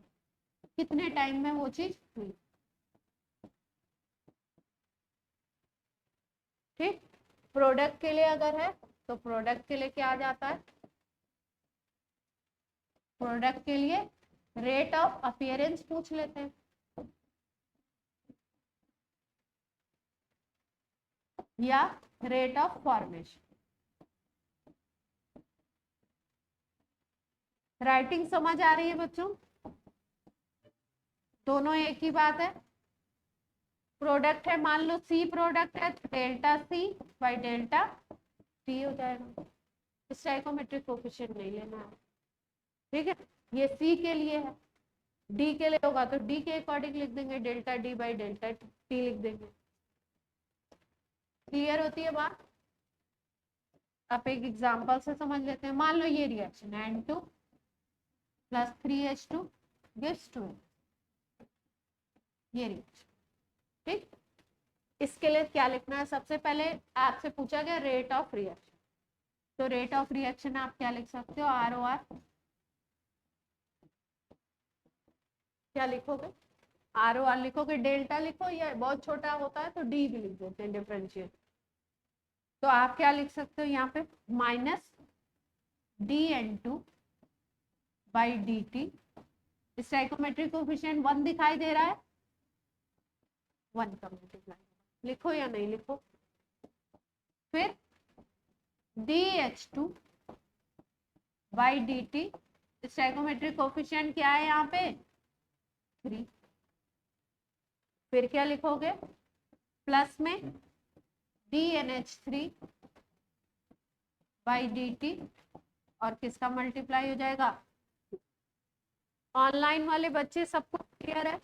A: कितने टाइम में वो चीज हुई, ठीक। प्रोडक्ट के लिए अगर है तो प्रोडक्ट के लिए क्या आ जाता है, प्रोडक्ट के लिए रेट ऑफ अपीयरेंस पूछ लेते हैं, या रेट ऑफ फॉर्मेशन। राइटिंग समझ आ रही है बच्चों, दोनों एक ही बात है। प्रोडक्ट है, मान लो सी प्रोडक्ट है, delta C by delta T हो जाएगा, स्टैइकोमेट्रिक कोफिशिएंट नहीं लेना है, ठीक है। ये सी के लिए है, डी के लिए होगा तो डी के अकॉर्डिंग लिख देंगे, delta D by delta T लिख देंगे। क्लियर होती है बात। आप एक एग्जांपल से समझ लेते हैं। मान लो ये रिएक्शन है N2 प्लस 3H2 गिव्स 2, ये रिएक्शन, ठीक। इसके लिए क्या लिखना है, सबसे पहले आपसे पूछा गया रेट ऑफ रिएक्शन, तो रेट ऑफ रिएक्शन आप क्या लिख सकते हो, ROR, क्या लिखोगे, ROR लिखोगे, डेल्टा लिखो, या बहुत छोटा होता है तो डी भी लिख देते हैं, डिफरेंशियल। तो आप क्या लिख सकते हो यहाँ पे, minus dN2 by dt, stoichiometric coefficient 1 दिखाई दे रहा है, 1 का मल्टीप्लाई, लिखो या नहीं लिखो, फिर dH2 by dt, stoichiometric coefficient क्या है यहाँ पे 3, फिर क्या लिखोगे, प्लस में dNH3 बाई dt, और किसका मल्टीप्लाई हो जाएगा, ऑनलाइन वाले बच्चे सबको क्लियर है,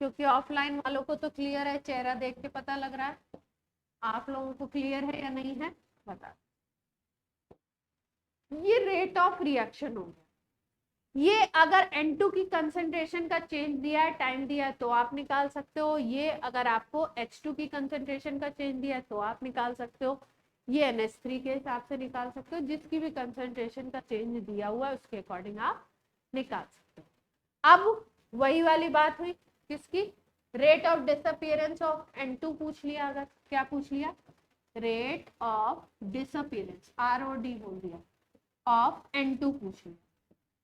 A: क्योंकि ऑफलाइन वालों को तो क्लियर है, चेहरा देख के पता लग रहा है, आप लोगों को क्लियर है या नहीं है बता। ये रेट ऑफ रिएक्शन हो गया, ये अगर N2 की कंसंट्रेशन का चेंज दिया है, टाइम दिया है, तो आप निकाल सकते हो, ये अगर आपको H2 की कंसंट्रेशन का चेंज दिया है तो आप निकाल सकते हो, ये NH3 के हिसाब से निकाल सकते हो, जिसकी भी कंसंट्रेशन का चेंज दिया हुआ है उसके अकॉर्डिंग आप निकाल सकते हो। अब वही वाली बात हुई, किसकी, rate of disappearance of N2 पूछ लिया, अगर क्या पूछ लिया, रेट ऑफ डिसअपीयरेंस, ROD बोल दिया, ऑफ N2 पूछ लिया,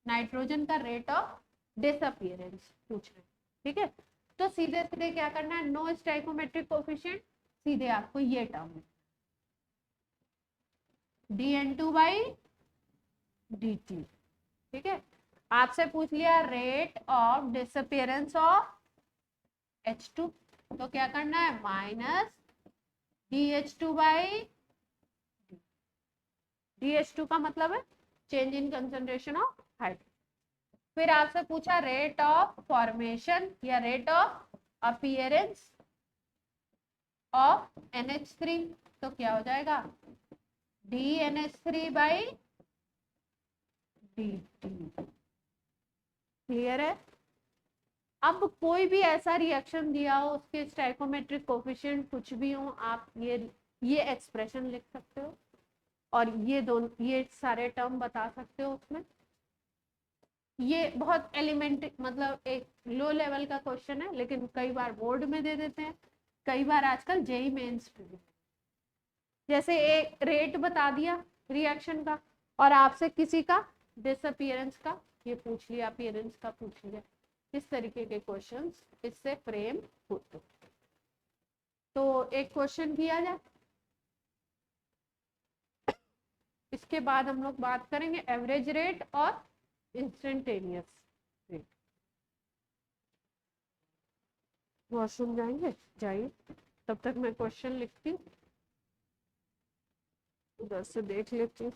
A: नाइट्रोजन का रेट ऑफ डिसअपीयरेंस पूछ रहे हैं, ठीक है। तो सीधे सीधे क्या करना है, नो स्टैइकोमेट्रिक कोफिशिएंट, सीधे आपको ये टर्म dN2 बाई dt, ठीक है। आपसे पूछ लिया rate of disappearance of H2, तो क्या करना है, माइनस dH2 बाई, dH2 का मतलब है change in concentration of hydrogen. फिर आपसे पूछा रेट ऑफ फॉर्मेशन या rate of appearance of NH3, तो क्या हो जाएगा, dNH3 बाई dt, क्लियर है। अब कोई भी ऐसा रिएक्शन दिया हो, उसके स्टैइकोमेट्रिक कोफिशिएंट कुछ भी हो, आप ये एक्सप्रेशन लिख सकते हो, और ये दोनों, ये सारे टर्म बता सकते हो उसमें। ये बहुत एलिमेंट्री, मतलब एक लो लेवल का क्वेश्चन है, लेकिन कई बार बोर्ड में दे देते हैं, कई बार आजकल जेई मेंस पे, जैसे एक रेट बता दिया रिएक्शन का, और आपसे किसी का डिसअपीयरेंस का ये पूछ लिया, अपीयरेंस का पूछ लिया, इस तरीके के क्वेश्चंस इससे फ्रेम होते। तो एक क्वेश्चन किया जाए, इसके बाद हम लोग बात करेंगे एवरेज रेट और इंस्टेंटेनियस रेट। वॉशरूम जाएंगे, जाइए, तब तक मैं क्वेश्चन लिखती हूँ, उधर से देख लेती हूँ।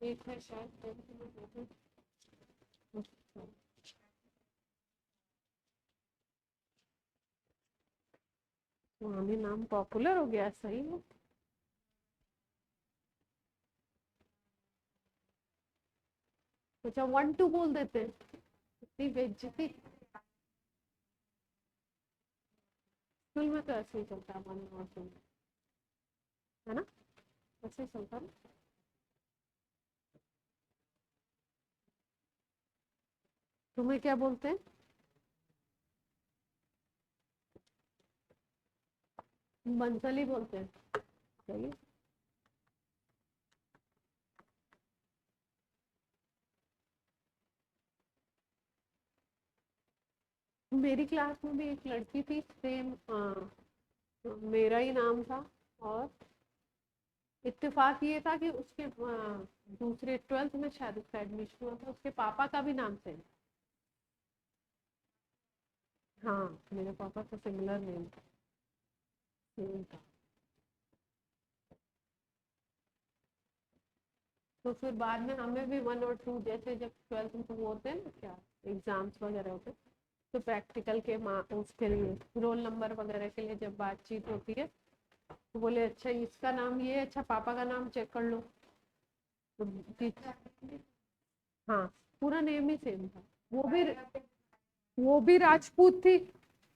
A: एक है शायद। पुरानी नाम पॉपुलर हो गया सही में। अच्छा 1 2 बोल देते हैं, इतनी बेइज्जती। स्कूल में तो ऐसे ही चलता है, 1 और 2, है ना, ऐसे ही चलता है ना। तुम्हें क्या बोलते हैं? बंसली बोलते हैं। सही। मेरी क्लास में भी एक लड़की थी सेम, मेरा ही नाम था। और इत्तेफाक ये था कि उसके दूसरे 12th में शायद उसका एडमिशन हुआ था, उसके पापा का भी नाम सेम। हाँ, मेरे पापा का सिमिलर नेम सेम था। तो फिर बाद में हमें भी 1 और 2, जैसे जब 12th में वो होते हैं ना क्या, एग्जाम्स वगैरह होते हैं, तो प्रैक्टिकल के उसके लिए रोल नंबर वगैरह के लिए जब बातचीत होती है तो बोले अच्छा इसका नाम ये है, अच्छा पापा का नाम चेक कर लो। तो हाँ, पूरा नेम ही सेम था। वो भी राजपूत थी,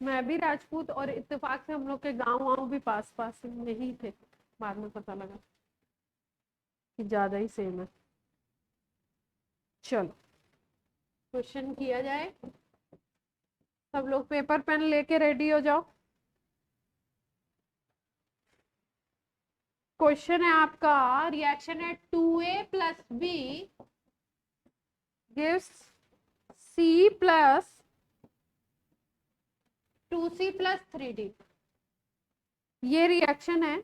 A: मैं भी राजपूत, और इत्तेफाक से हम लोग के गांव वाँव भी पास पास में ही थे। बाद में पता लगा कि ज्यादा ही सेम है। चलो क्वेश्चन किया जाए। सब लोग पेपर पेन लेके रेडी हो जाओ। क्वेश्चन है आपका, रिएक्शन है 2A+B gives C+2C+3D। ये रिएक्शन है।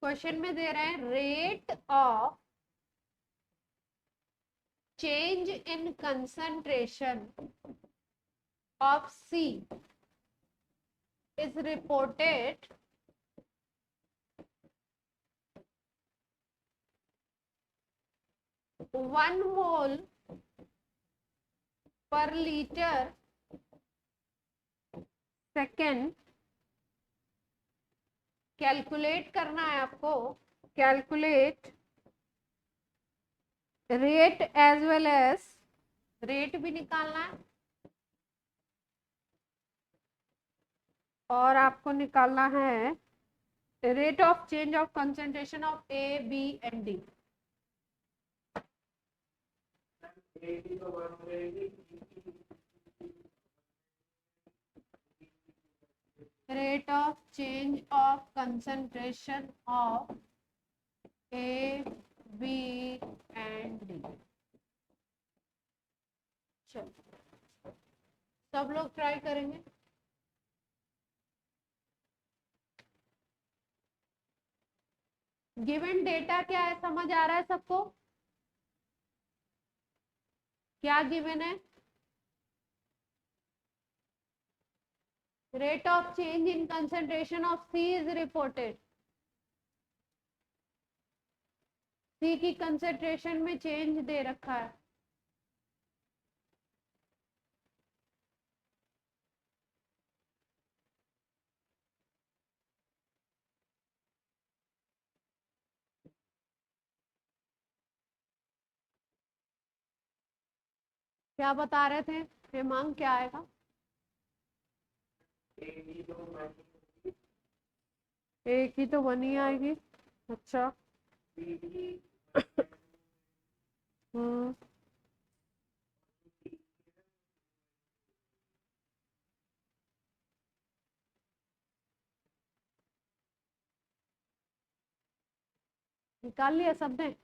A: क्वेश्चन में दे रहे हैं rate of change in concentration of C is reported 1 mole per liter second. Calculate करना है आपको, calculate rate as well as, rate भी निकालना है और आपको निकालना है rate of change of concentration of A B and D. Rate of change of concentration of A B and D. चलो सब लोग ट्राई करेंगे। गिवन डेटा क्या है, समझ आ रहा है सबको? क्या गिवन है? Rate of change in concentration of C is reported. C की कंसेंट्रेशन में चेंज दे रखा है। क्या बता रहे थे हेमांग, क्या आएगा? एक ही तो बनी आएगी। अच्छा। हम्म। निकाल लिया सबने?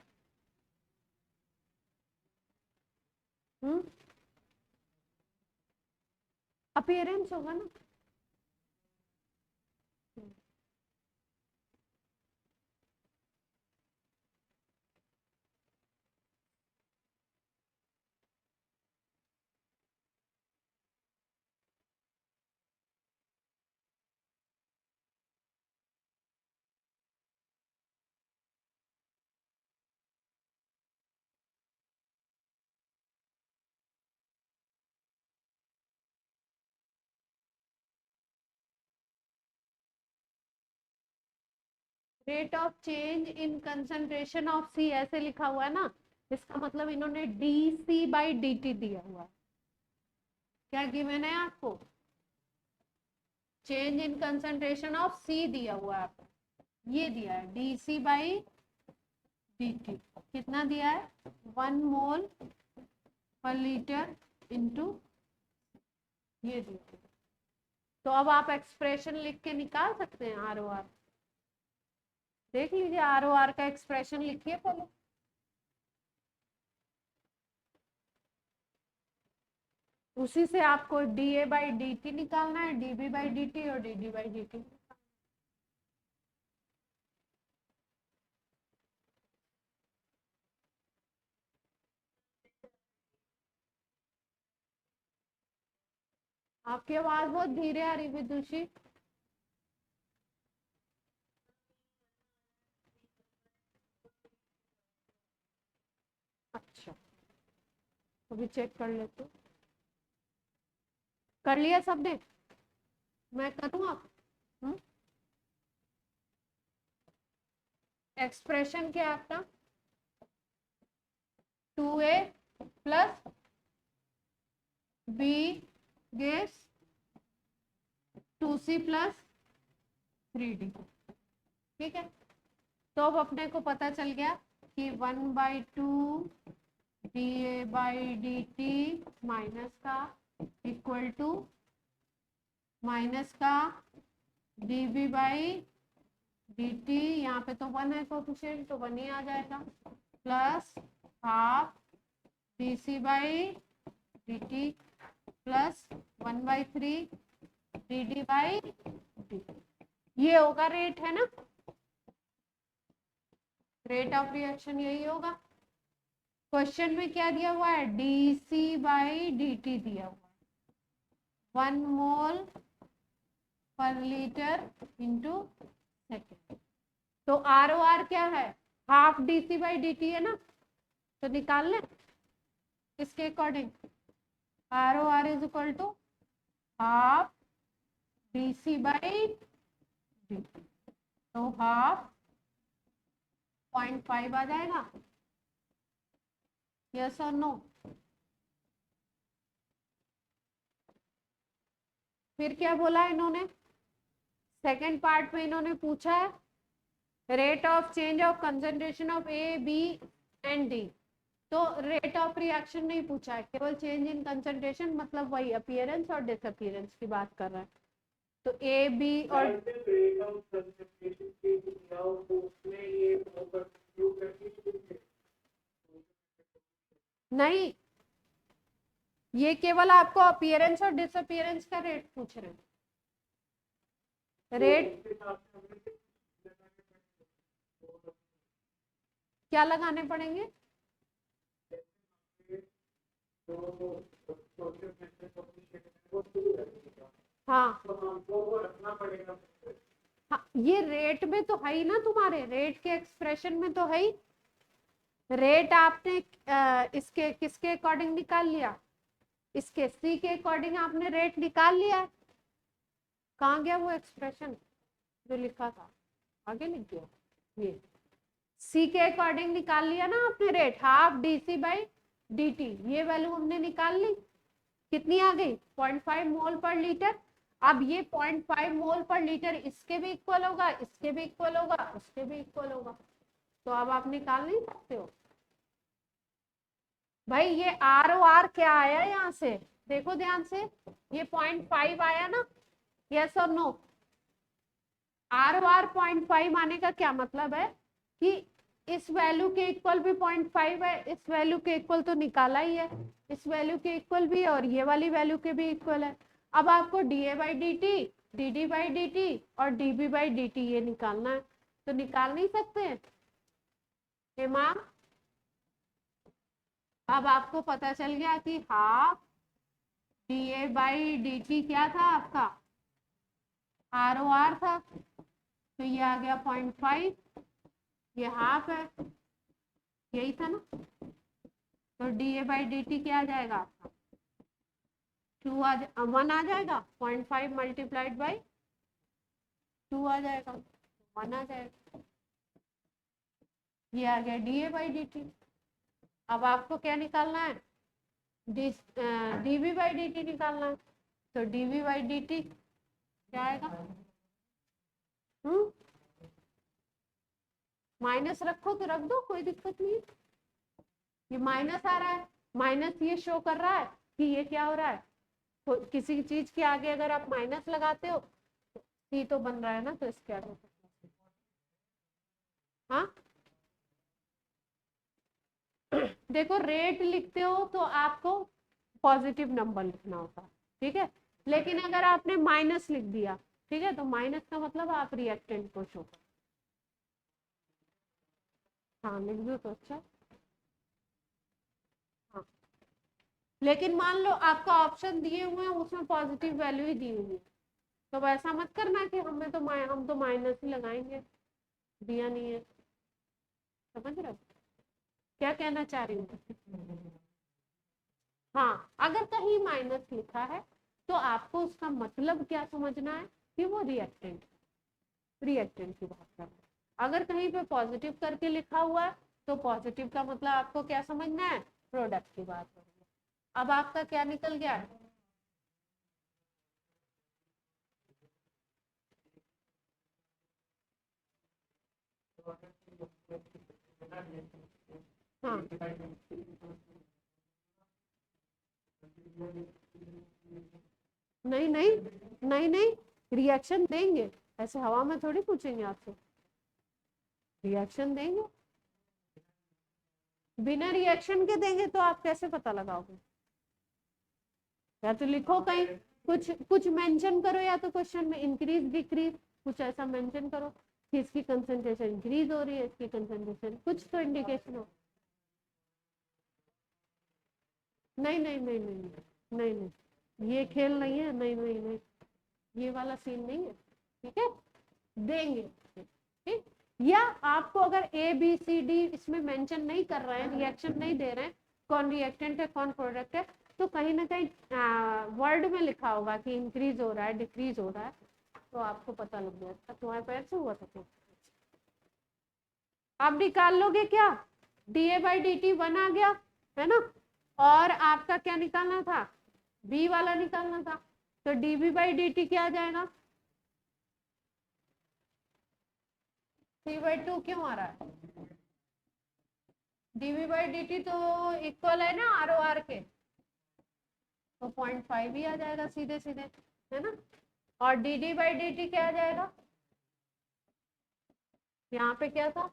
A: हम्म। अपीयरेंस होगा ना। Rate of change in concentration of C ऐसे लिखा हुआ है ना, इसका मतलब इन्होंने D C by D T दिया हुआ है। क्या गिवन है आपको? Change in concentration of C दिया हुआ है आपको, ये दिया है D C by D T. कितना दिया है? 1 मोल पर लीटर इंटू ये दिया। तो अब आप एक्सप्रेशन लिख के निकाल सकते हैं आर ओ आर। देख लीजिए आर ओ आर का एक्सप्रेशन लिखिए पहले। उसी से आपको D A by D T निकालना है, D B by D T और D D by D T. आपकी आवाज बहुत धीरे आ रही विदुषी। अच्छा अभी चेक कर लेते। कर लिया सबने? मैं करूँ आप? एक्सप्रेशन क्या है आपका? 2a plus B gas 2c plus 3d। ठीक है, तो अब अपने को पता चल गया कि 1/2 D A by D T minus का इक्वल टू माइनस का D B by D T, यहाँ पे तो 1 है कोफिशिएंट तो 1 ही आ जाएगा, plus half D C by D T plus 1/3 D D by D. ये होगा रेट, है ना? रेट ऑफ रिएक्शन यही होगा। क्वेश्चन में क्या दिया हुआ है? D C by D T दिया हुआ है, 1 mole per litre into second. तो आर ओ आर क्या है? Half D C by D T है ना, तो निकाल लें इसके according. R O R is equal to half D C by D T, तो हाफ 0.5 आ जाएगा। यस और नो? फिर क्या बोला इन्होंने? सेकंड पार्ट में इन्होंने पूछा है rate of change of concentration of A B and D. तो रेट ऑफ रिएक्शन नहीं पूछा है, केवल चेंज इन कंसंट्रेशन, मतलब वही अपीयरेंस और डिसअपीयरेंस की बात कर रहा है। तो ए बी और नहीं, ये केवल आपको अपीयरेंस और डिसअपीयरेंस का रेट पूछ रहे हैं। रेट क्या लगाने पड़ेंगे? हाँ हाँ, ये रेट में तो है ही ना, तुम्हारे रेट के एक्सप्रेशन में तो है ही। रेट आपने इसके किसके अकॉर्डिंग निकाल लिया? इसके सी के अकॉर्डिंग आपने रेट निकाल लिया। कहाँ गया वो एक्सप्रेशन जो लिखा था? आगे लिख दिया। ये सी के अकॉर्डिंग निकाल लिया ना आपने rate, half D C by D T. ये वैल्यू हमने निकाल ली, कितनी आ गई? 0.5 मोल पर लीटर। अब ये 0.5 मोल पर लीटर इसके भी इक्वल होगा, इसके भी इक्वल होगा, इसके भी इक्वल होगा। तो अब आप निकाल नहीं सकते हो भाई। ये आर ओ आर क्या आया यहाँ से? देखो ध्यान से, ये 0.5 आया ना, यस और नो? आर ओ आर 0.5 आने का क्या मतलब है कि इस वैल्यू के इक्वल भी 0.5 है, इस वैल्यू के इक्वल तो निकाला ही है, इस वैल्यू के इक्वल भी है और ये वाली वैल्यू के भी इक्वल है। अब आपको D A by D T, D D by D T और D B by D T ये निकालना है, तो निकाल नहीं सकते हैं हेमा? अब आपको पता चल गया कि half D A by D T क्या था आपका? आर ओ आर था, तो ये आ गया 0.5, ये हाफ है, यही था ना? तो D A by D T क्या आ जाएगा आपका? 1 आ जाएगा, 0.5 मल्टीप्लाइड बाई 2 आ जाएगा, 1 आ जाएगा। ये आ गया dA/dt। अब आपको क्या निकालना है, dV/dt निकालना है। तो dV/dt क्या आएगा, माइनस रखो तो रख दो, कोई दिक्कत नहीं है। ये माइनस आ रहा है, माइनस ये शो कर रहा है कि ये क्या हो रहा है, तो किसी चीज के आगे अगर आप माइनस लगाते हो सी तो बन रहा है ना, तो इसके आगे हाँ देखो रेट लिखते हो तो आपको पॉजिटिव नंबर लिखना होता है, ठीक है। लेकिन अगर आपने माइनस लिख दिया, ठीक है, तो माइनस का मतलब आप रिएक्टेंट को शो कर, हाँ लिख दो तो अच्छा। हाँ लेकिन मान लो आपका ऑप्शन दिए हुए हैं उसमें पॉजिटिव वैल्यू ही दी हुई है, तो ऐसा मत करना कि हम तो माइनस ही लगाएंगे, दिया नहीं है। समझ रहे हो क्या कहना चाह रही हूँ। हाँ अगर कहीं माइनस लिखा है तो आपको उसका मतलब क्या समझना है कि वो रिएक्टेंट की बात कर रहे हैं। अगर कहीं पे पॉजिटिव करके लिखा हुआ है तो पॉजिटिव का मतलब आपको क्या समझना है, प्रोडक्ट की बात कर रहे हैं। अब आपका क्या निकल गया है, हाँ नहीं नहीं नहीं नहीं, रिएक्शन देंगे, ऐसे हवा में थोड़ी पूछेंगे आपसे, रिएक्शन देंगे। बिना रिएक्शन के देंगे तो आप कैसे पता लगाओगे, या तो लिखो कहीं, कुछ कुछ मेंशन करो, या तो क्वेश्चन में इंक्रीज डिक्रीज कुछ ऐसा मेंशन करो कि इसकी कंसंट्रेशन इंक्रीज हो रही है, इसकी कंसंट्रेशन, कुछ तो इंडिकेशन हो। नहीं नहीं नहीं नहीं नहीं नहीं, ये खेल नहीं है, नहीं नहीं नहीं, ये वाला सीन नहीं है, ठीक है, देंगे, ठीक। या आपको अगर ए बी सी डी इसमें मेंशन नहीं कर रहे हैं, रिएक्शन नहीं दे रहे हैं, कौन रिएक्टेंट है कौन प्रोडक्ट है, तो कहीं ना कहीं वर्ड में लिखा होगा कि इंक्रीज हो रहा है डिक्रीज हो रहा है, तो आपको पता लग गया। तुम्हारे पैर से हुआ था क्या, आप निकाल लोगे क्या, dA/dt 1 आ गया है ना, और आपका क्या निकालना था, बी वाला निकालना था, तो dV/dt क्या आ जाएगा, 3/2 क्यों आ रहा है, dV/dt तो इक्वल है ना ROR के, तो 0.5 ही आ जाएगा सीधे सीधे, है ना। और dD/dt क्या आ जाएगा, यहाँ पे क्या था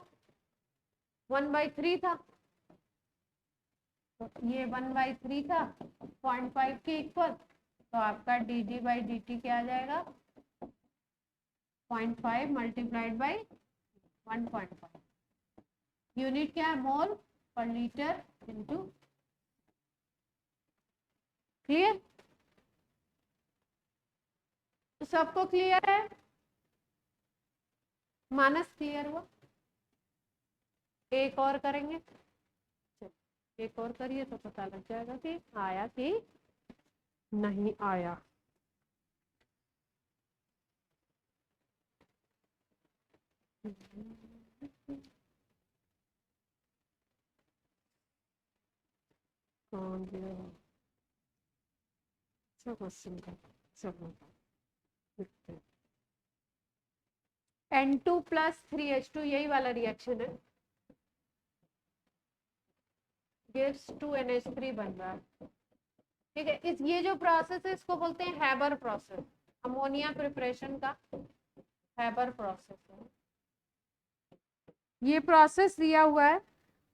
A: 1/3 था, तो ये 1/3 था 0.5 के इक्वल, तो आपका dD/dt क्या आ जाएगा 0.5 मल्टीप्लाइड बाई 1.5, यूनिट क्या है मोल पर लीटर इनटू, क्लियर, सबको क्लियर है, मानस क्लियर हुआ, एक और करेंगे, एक और करिए तो पता लग जाएगा कि आया कि नहीं आया। कौन दिया अच्छा क्वेश्चन का, चलो देखते हैं। N2+3H2 यही वाला रिएक्शन है, गिव्स 2NH3 बन रहा है, ठीक है। इस ये जो प्रोसेस है इसको बोलते हैं हैबर प्रोसेस, अमोनिया प्रिपरेशन का हैबर प्रोसेस है। ये प्रोसेस दिया हुआ है,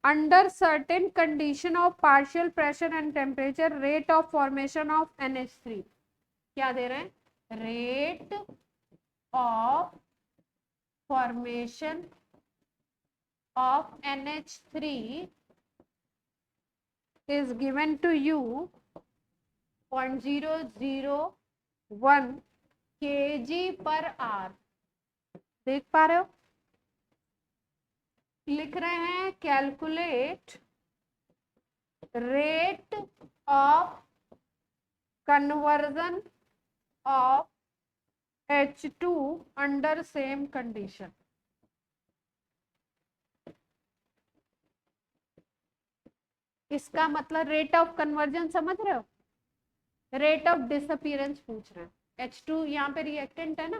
A: under certain condition of partial pressure and temperature rate of formation of NH3, क्या दे रहे हैं, rate of formation of NH3 is given to you 0.001 kg/h, देख पा रहे हो, लिख रहे हैं calculate rate of conversion of H2 under same condition, इसका मतलब रेट ऑफ कन्वर्जन समझ रहे हो, रेट ऑफ डिसअपियरेंस पूछ रहे हैं। H2 यहाँ पे रिएक्टेंट है ना,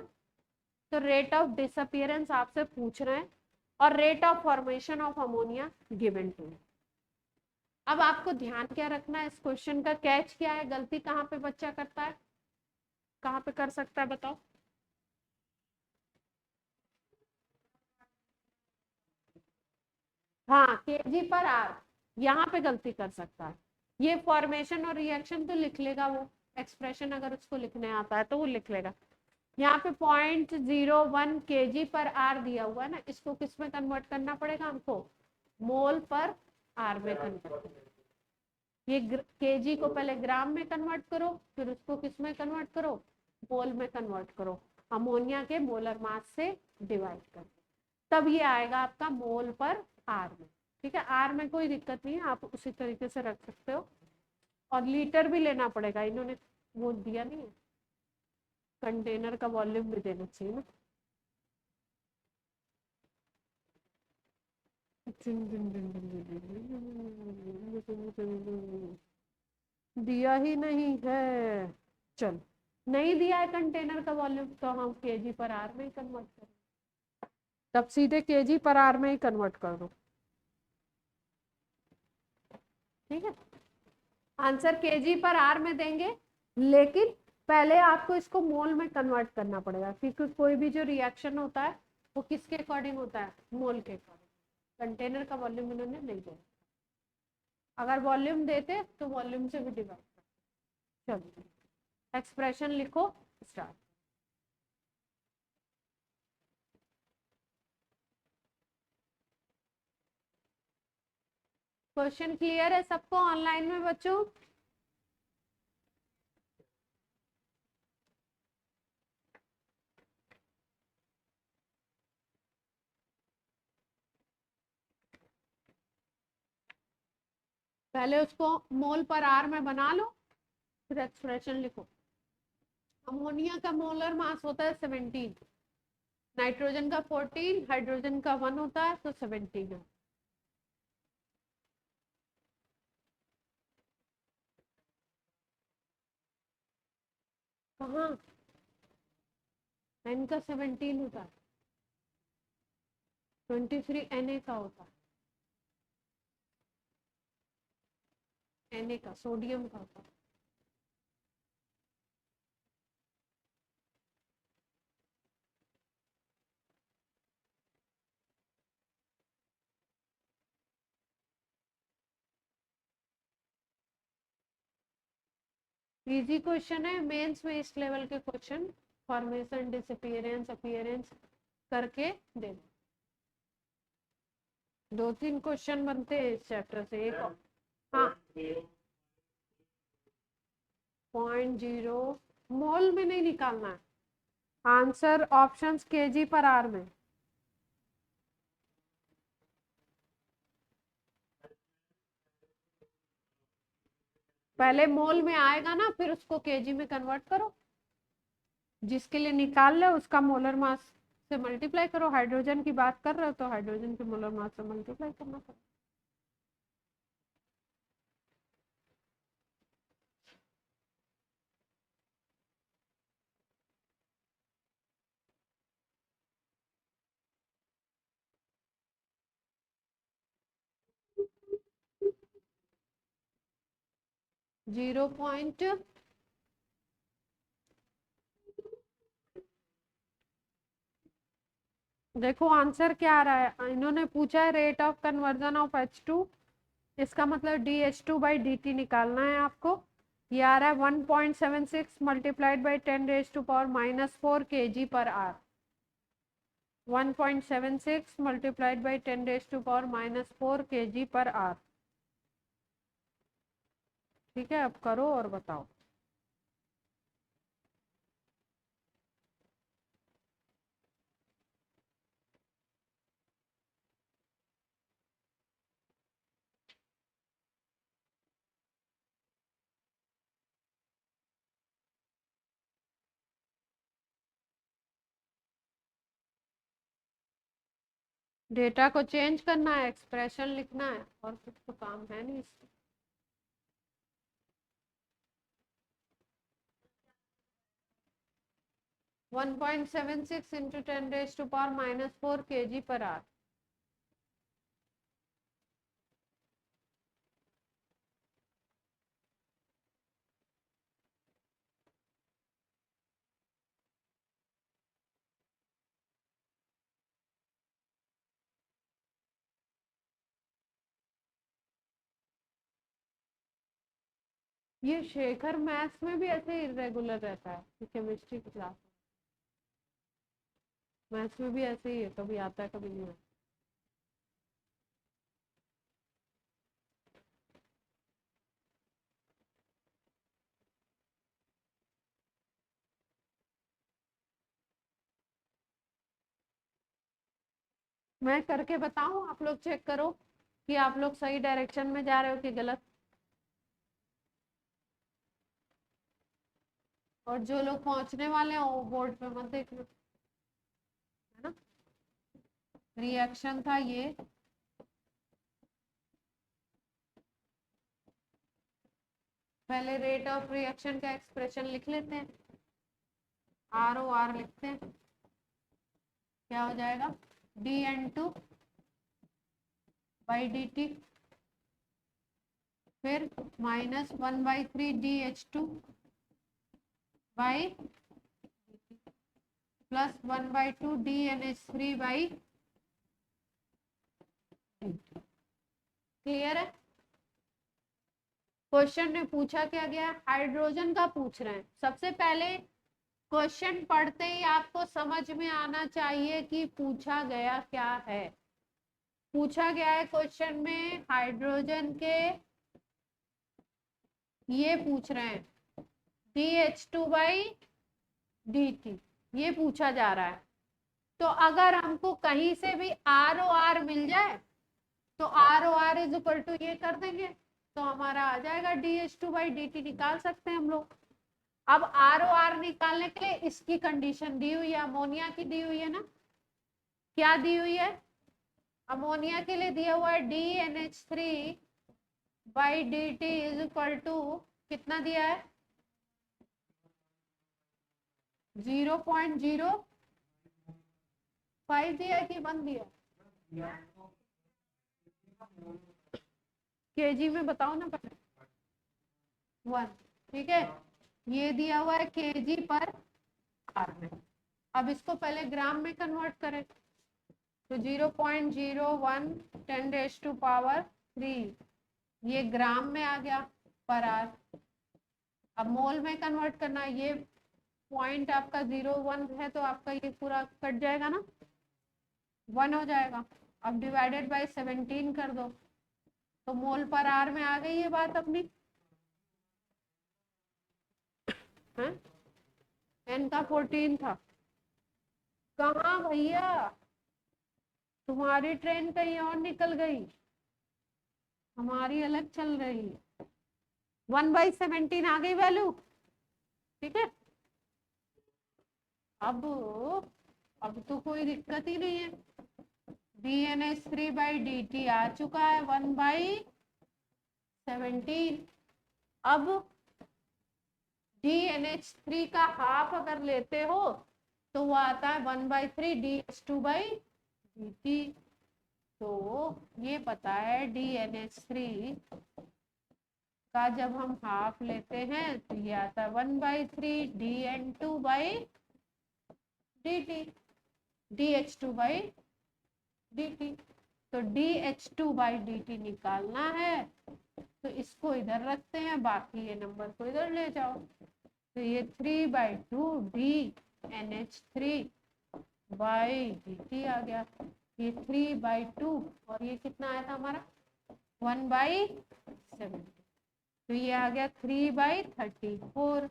A: तो रेट ऑफ डिसअपियरेंस आपसे पूछ रहे हैं, और rate of formation of ammonia given to. अब आपको ध्यान क्या रखना है, इस क्वेश्चन का कैच क्या है, गलती कहाँ पे बच्चा करता है, कहाँ पे कर सकता है बताओ। हाँ, केजी पर आर, यहाँ पे गलती कर सकता है। ये फॉर्मेशन और रिएक्शन तो लिख लेगा वो, एक्सप्रेशन अगर उसको लिखने आता है तो वो लिख लेगा। यहाँ पे 0.01 केजी पर आर दिया हुआ है ना, इसको किस में कन्वर्ट करना पड़ेगा हमको, मोल पर आर में कन्वर्ट। ये केजी को पहले ग्राम में कन्वर्ट करो, फिर उसको किस में कन्वर्ट करो, मोल में कन्वर्ट करो, अमोनिया के मोलर मास से डिवाइड करो, तब ये आएगा आपका मोल पर आर में। ठीक है, आर में कोई दिक्कत नहीं है, आप उसी तरीके से रख सकते हो। और लीटर भी लेना पड़ेगा, इन्होंने वो दिया नहीं है, कंटेनर का वॉल्यूम भी देना चाहिए ना। दिया ही नहीं है, चल, नहीं दिया है कंटेनर का वॉल्यूम, तो हम केजी पर आर में ही कन्वर्ट करें, तब सीधे केजी पर आर में ही कन्वर्ट कर दो। ठीक है, आंसर केजी पर आर में देंगे, लेकिन पहले आपको इसको मोल में कन्वर्ट करना पड़ेगा, क्योंकि कोई भी जो रिएक्शन होता है वो किसके अकॉर्डिंग होता है, मोल के अकॉर्डिंग। कंटेनर का वॉल्यूम इन्होंने नहीं दिया, अगर वॉल्यूम देते तो वॉल्यूम से भी डिवाइड करते। चलो एक्सप्रेशन लिखो, स्टार्ट। क्वेश्चन क्लियर है सबको ऑनलाइन में बच्चों? पहले उसको मोल पर आर में बना लो, फिर एक्सप्रेशन लिखो। अमोनिया का मोलर मास होता है 17, नाइट्रोजन का 14, हाइड्रोजन का 1 होता है, तो 17 है। कहाँ, एन का 17 होता है, 23 Na का होता है, Na का सोडियम का होता है। इजी क्वेश्चन है, मेंस में इस लेवल के क्वेश्चन फॉर्मेशन डिसअपियरेंस अपीयरेंस करके दे, 2-3 क्वेश्चन बनते हैं इस चैप्टर से। एक हाँ, 0.0 मोल में नहीं निकालना है, आंसर ऑप्शंस केजी पर आर में। पहले मोल में आएगा ना, फिर उसको केजी में कन्वर्ट करो, जिसके लिए निकाल लो उसका मोलर मास से मल्टीप्लाई करो। हाइड्रोजन की बात कर रहे हो तो हाइड्रोजन के मोलर मास से मल्टीप्लाई करना पड़ेगा। 0. देखो आंसर क्या आ रहा है, इन्होंने पूछा है rate of conversion of H2, इसका मतलब dH2/dt निकालना है आपको। ये आ रहा है 1.76 मल्टीप्लाइड बाई 10⁻⁻⁴ kg पर आर, 1.76 मल्टीप्लाइड बाई 10⁻⁻⁴ kg पर आर। ठीक है, अब करो और बताओ। डेटा को चेंज करना है, एक्सप्रेशन लिखना है, और कुछ तो काम है नहीं इसमें। 1.76 इंटू 10⁻⁻⁴ kg/h। ये शेखर मैथ्स में भी ऐसे इरेगुलर रहता है, केमिस्ट्री की क्लास मैथ्स में भी ऐसे ही है, कभी आता है कभी नहीं आता। मैं करके बताऊं, आप लोग चेक करो कि आप लोग सही डायरेक्शन में जा रहे हो कि गलत। और जो लोग पहुंचने वाले हैं वो बोर्ड पे मत देखना, है ना। रिएक्शन था ये, पहले रेट ऑफ रिएक्शन का एक्सप्रेशन लिख लेते हैं, ROR लिखते हैं, क्या हो जाएगा dN2/dt, फिर -1/3 dH2/dt प्लस 1/2 dNH3/dt। क्लियर है। क्वेश्चन में पूछा क्या गया, हाइड्रोजन का पूछ रहे हैं। सबसे पहले क्वेश्चन पढ़ते ही आपको समझ में आना चाहिए कि पूछा गया क्या है। पूछा गया है क्वेश्चन में हाइड्रोजन के, ये पूछ रहे हैं dH2/dt, ये पूछा जा रहा है। तो अगर हमको कहीं से भी ROR मिल जाए तो ROR इज इक्वल टू ये कर देंगे, तो हमारा आ जाएगा dH2/dt, निकाल सकते हैं हम लोग। अब ROR निकालने के लिए इसकी कंडीशन दी हुई है, अमोनिया की दी हुई है ना। क्या दी हुई है, अमोनिया के लिए दिया हुआ है dNH3/dt इज इक्वल टू, कितना दिया है 0.05 दिया है कि 1 दिया, केजी में बताओ ना पहले। 1, ठीक है। ये दिया हुआ है kg/r में। अब इसको पहले ग्राम में कन्वर्ट करें, तो 0.01 10⁻³ ये ग्राम में आ गया पर आर। अब मोल में कन्वर्ट करना है, ये पॉइंट आपका 0.1 है तो आपका ये पूरा कट जाएगा ना, 1 हो जाएगा। अब डिवाइडेड बाय 17 कर दो, तो मोल पर आर में आ गई ये बात अपनी, है। एन का 14 था। कहाँ भैया, तुम्हारी ट्रेन कहीं और निकल गई, हमारी अलग चल रही है। 1/17 आ गई वैल्यू, ठीक है। अब तो कोई दिक्कत ही नहीं है, dNH3/dt आ चुका है 1/17। अब dNH3 का हाफ अगर लेते हो तो वो आता है 1/3 dH2/dt। तो ये पता है dNH3 का जब हम हाफ लेते हैं तो ये आता है 1/3 dN2/dt, dH2/dt। तो dH2/dt निकालना है तो इसको इधर रखते हैं, बाकी ये नंबर को इधर ले जाओ, तो ये 3/2 dNH3/dt आ गया। ये 3/2 और ये कितना आया था हमारा 1/17, तो ये आ गया 3/34।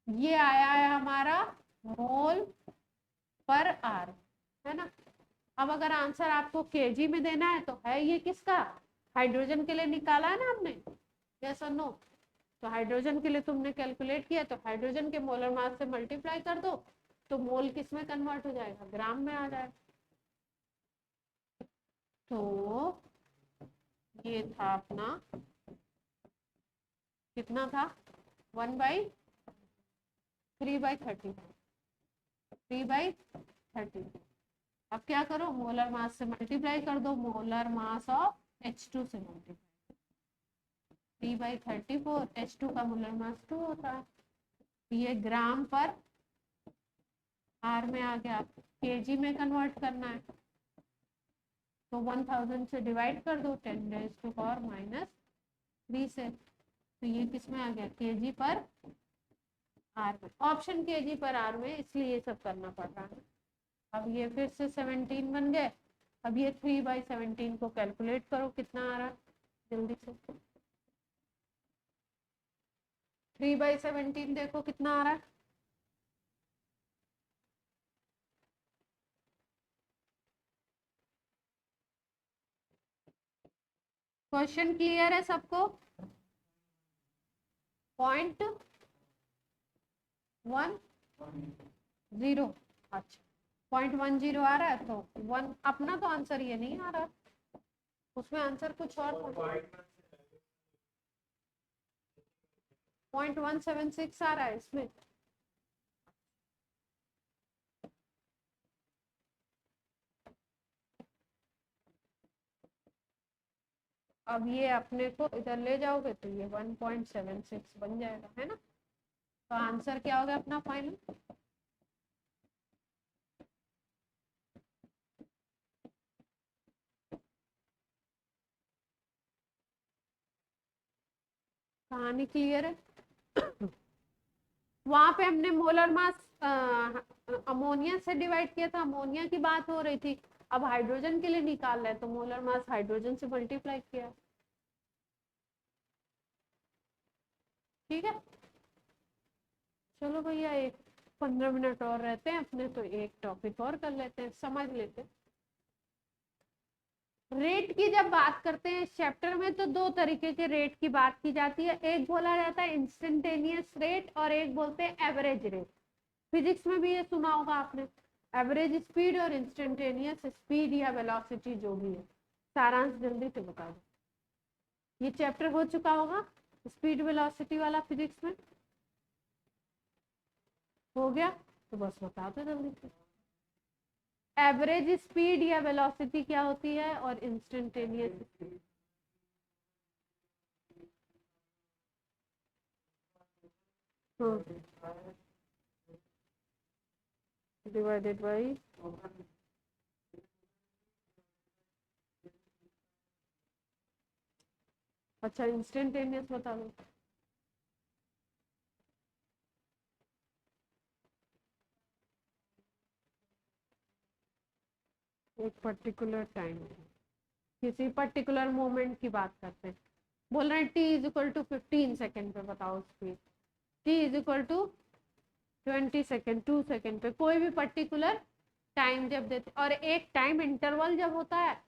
A: ये आया है हमारा मोल पर आर, है ना। अब अगर आंसर आपको केजी में देना है तो है ये किसका, हाइड्रोजन के लिए निकाला है ना हमने, यस और नो। तो हाइड्रोजन के लिए तुमने कैलकुलेट किया तो हाइड्रोजन के मोलर मास से मल्टीप्लाई कर दो, तो मोल किस में कन्वर्ट हो जाएगा, ग्राम में आ जाएगा। तो ये था अपना, कितना था 1/3/30, 3/34। अब क्या करो, मोलर मास से मल्टीप्लाई कर दो, मोलर मास ऑफ H2 से मल्टीप्लाई। 3/34, H2 का मोलर मास 2 होता है, ये ग्राम पर आर में आ गया, केजी में कन्वर्ट करना है तो 1000 से डिवाइड कर दो 10⁻³ से, तो ये किस में आ गया, केजी पर आर में, ऑप्शन केजी पर आर में, इसलिए ये सब करना पड़ रहा है। अब ये फिर से 17 बन गए। अब ये 3/17 को कैलकुलेट करो कितना आ रहा है जल्दी से। 3/17 देखो कितना आ रहा है, क्वेश्चन क्लियर है सबको? 0.10, अच्छा 0.10 आ रहा है, तो 1 अपना तो आंसर ये नहीं आ रहा, उसमें आंसर कुछ और था। 0.176 आ रहा है इसमें। अब ये अपने को इधर ले जाओगे तो ये 1.76 बन जाएगा, है ना? तो आंसर क्या होगा अपना फाइनल? कहानी क्लियर है? वहां पे हमने मोलर मास अमोनिया से डिवाइड किया था, अमोनिया की बात हो रही थी, अब हाइड्रोजन के लिए निकाल रहे हैं तो मोलर मास हाइड्रोजन से मल्टीप्लाई किया, ठीक है? चलो भैया, एक 15 मिनट और रहते हैं अपने, तो एक टॉपिक और कर लेते हैं, समझ लेते हैं। रेट की जब बात करते हैं इस चैप्टर में तो दो तरीके के रेट की बात की जाती है, एक बोला जाता है इंस्टेंटेनियस रेट और एक बोलते हैं एवरेज रेट। फिजिक्स में भी ये सुना होगा आपने, एवरेज स्पीड और इंस्टेंटेनियस स्पीड या वेलोसिटी जो भी है। सारांश जल्दी से बता दो, ये चैप्टर हो चुका होगा स्पीड वेलोसिटी वाला फिजिक्स में, हो गया? तो बस बता दो जल्दी से, एवरेज स्पीड या वेलोसिटी क्या होती है और इंस्टेंटेनियस स्पीड। डिवाइडेड बाई अच्छा इंस्टेंटेनियस बता दो। एक पर्टिकुलर टाइम, किसी पर्टिकुलर मोमेंट की बात करते हैं, बोल रहे हैं t is equal to 15 second पे बताओ speed, t is equal to 20 second, 2 second पे, कोई भी पर्टिकुलर टाइम जब देते, और एक टाइम इंटरवल जब होता है,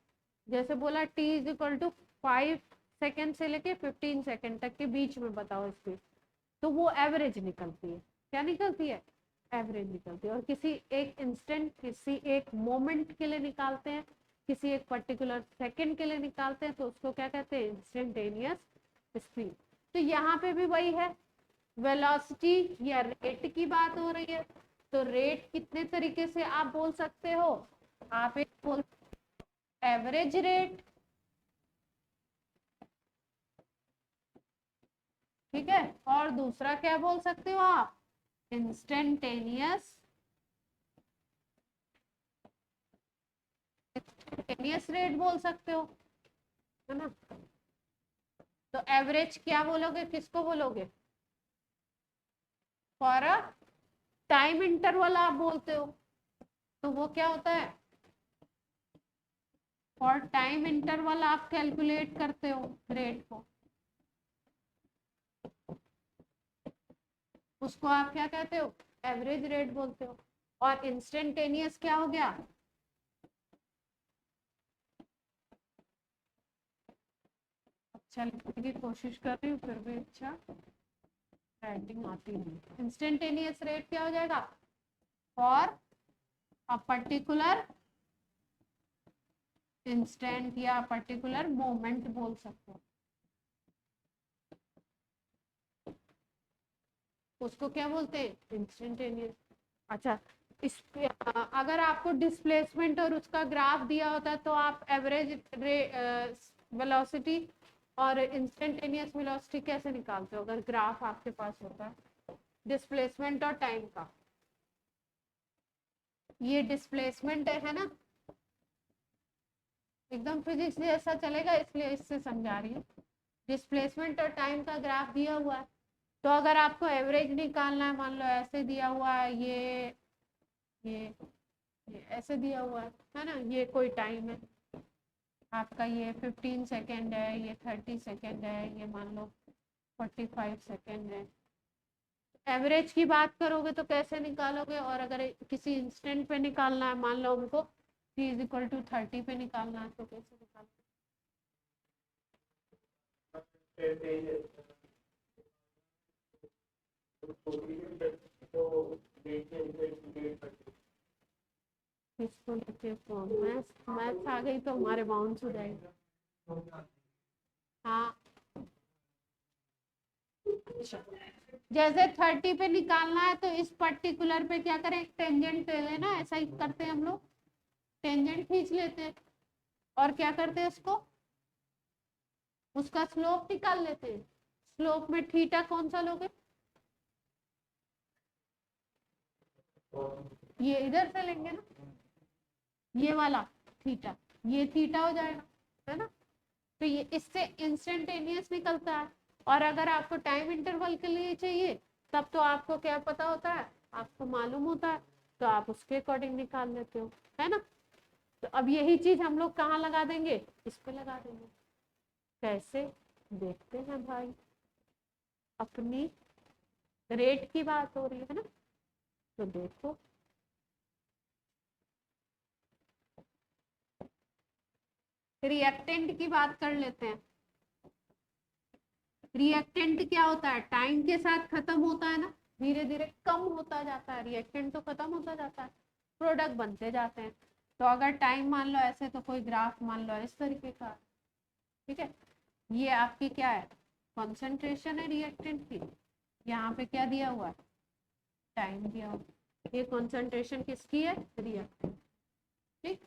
A: जैसे बोला t is equal to 5 second से लेके 15 सेकेंड तक के बीच में बताओ स्पीड, तो वो एवरेज निकलती है। क्या निकलती है? एवरेज निकलती है। और किसी एक इंस्टेंट, किसी एक मोमेंट के लिए निकालते हैं, किसी एक पर्टिकुलर सेकंड के लिए निकालते हैं, तो उसको क्या कहते हैं? Instantaneous speed. तो यहाँ पे भी वही है, वेलोसिटी या रेट की बात हो रही है, तो रेट कितने तरीके से आप बोल सकते हो? आप एक बोल एवरेज रेट, ठीक है, और दूसरा क्या बोल सकते हो आप? इंस्टेंटेनियस रेट बोल सकते हो, है ना? तो एवरेज क्या बोलोगे, किसको बोलोगे? फॉर अ टाइम इंटरवल आप बोलते हो, तो वो क्या होता है? फॉर टाइम इंटरवल आप कैलकुलेट करते हो रेट को, उसको आप क्या कहते हो? एवरेज रेट बोलते हो। और इंस्टेंटेनियस क्या हो गया? अच्छा लिखने की कोशिश कर रही हूँ फिर भी अच्छा राइटिंग आती नहीं। इंस्टेंटेनियस रेट क्या हो जाएगा? फॉर अ पर्टिकुलर इंस्टेंट या पर्टिकुलर मोमेंट बोल सकते हो, उसको क्या बोलते हैं? इंस्टेंटेनियस। अच्छा, इस पे अगर आपको डिस्प्लेसमेंट और उसका ग्राफ दिया होता है तो आप एवरेज वेलोसिटी और इंस्टेंटेनियस वेलोसिटी कैसे निकालते हो अगर ग्राफ आपके पास होता है डिस्प्लेसमेंट और टाइम का? ये डिस्प्लेसमेंट है ना, एकदम फिजिक्स जैसा चलेगा इसलिए इससे समझा रही हूँ। डिस्प्लेसमेंट और टाइम का ग्राफ दिया हुआ है, तो अगर आपको एवरेज निकालना है, मान लो ऐसे दिया हुआ है, ये ऐसे दिया हुआ है ना, ये कोई टाइम है आपका, ये 15 सेकेंड है, ये 30 सेकेंड है, ये मान लो 45 सेकेंड है। एवरेज की बात करोगे तो कैसे निकालोगे? और अगर किसी इंस्टेंट पे निकालना है, मान लो हमको t इज इक्वल टू 30 पे निकालना है, तो कैसे निकालोगे? इसको लेके मैथ्स आ गई तो हमारे बाउंस हो जाएगा। हाँ अच्छा, जैसे 30 पे निकालना है तो इस पर्टिकुलर पे क्या करें, टेंजेंट ले लेना, ऐसा ही करते हैं हम लोग, टेंजेंट खींच लेते हैं और क्या करते हैं उसका स्लोप निकाल लेते हैं। स्लोप में थीटा कौन सा लोगे? ये इधर से लेंगे ना, ये वाला थीटा, ये थीटा हो जाएगा, है ना? तो ये इससे इंस्टेंटेनियस निकलता है। और अगर आपको टाइम इंटरवल के लिए चाहिए तब तो आपको क्या पता होता है, आपको मालूम होता है, तो आप उसके अकॉर्डिंग निकाल लेते हो, है ना? तो अब यही चीज हम लोग कहाँ लगा देंगे, इस पे लगा देंगे। कैसे देखते हैं भाई, अपनी रेट की बात हो रही है ना, तो देखो रिएक्टेंट की बात कर लेते हैं। रिएक्टेंट क्या होता है, टाइम के साथ खत्म होता है ना, धीरे धीरे कम होता जाता है, रिएक्टेंट तो खत्म होता जाता है, प्रोडक्ट बनते जाते हैं। तो अगर टाइम मान लो ऐसे, तो कोई ग्राफ मान लो इस तरीके का, ठीक है, ये आपकी क्या है, कॉन्सेंट्रेशन है रिएक्टेंट की, यहाँ पे क्या दिया हुआ है, टाइम दिया हुआ, ये कॉन्सेंट्रेशन किसकी है, रिएक्टेंट, ठीक।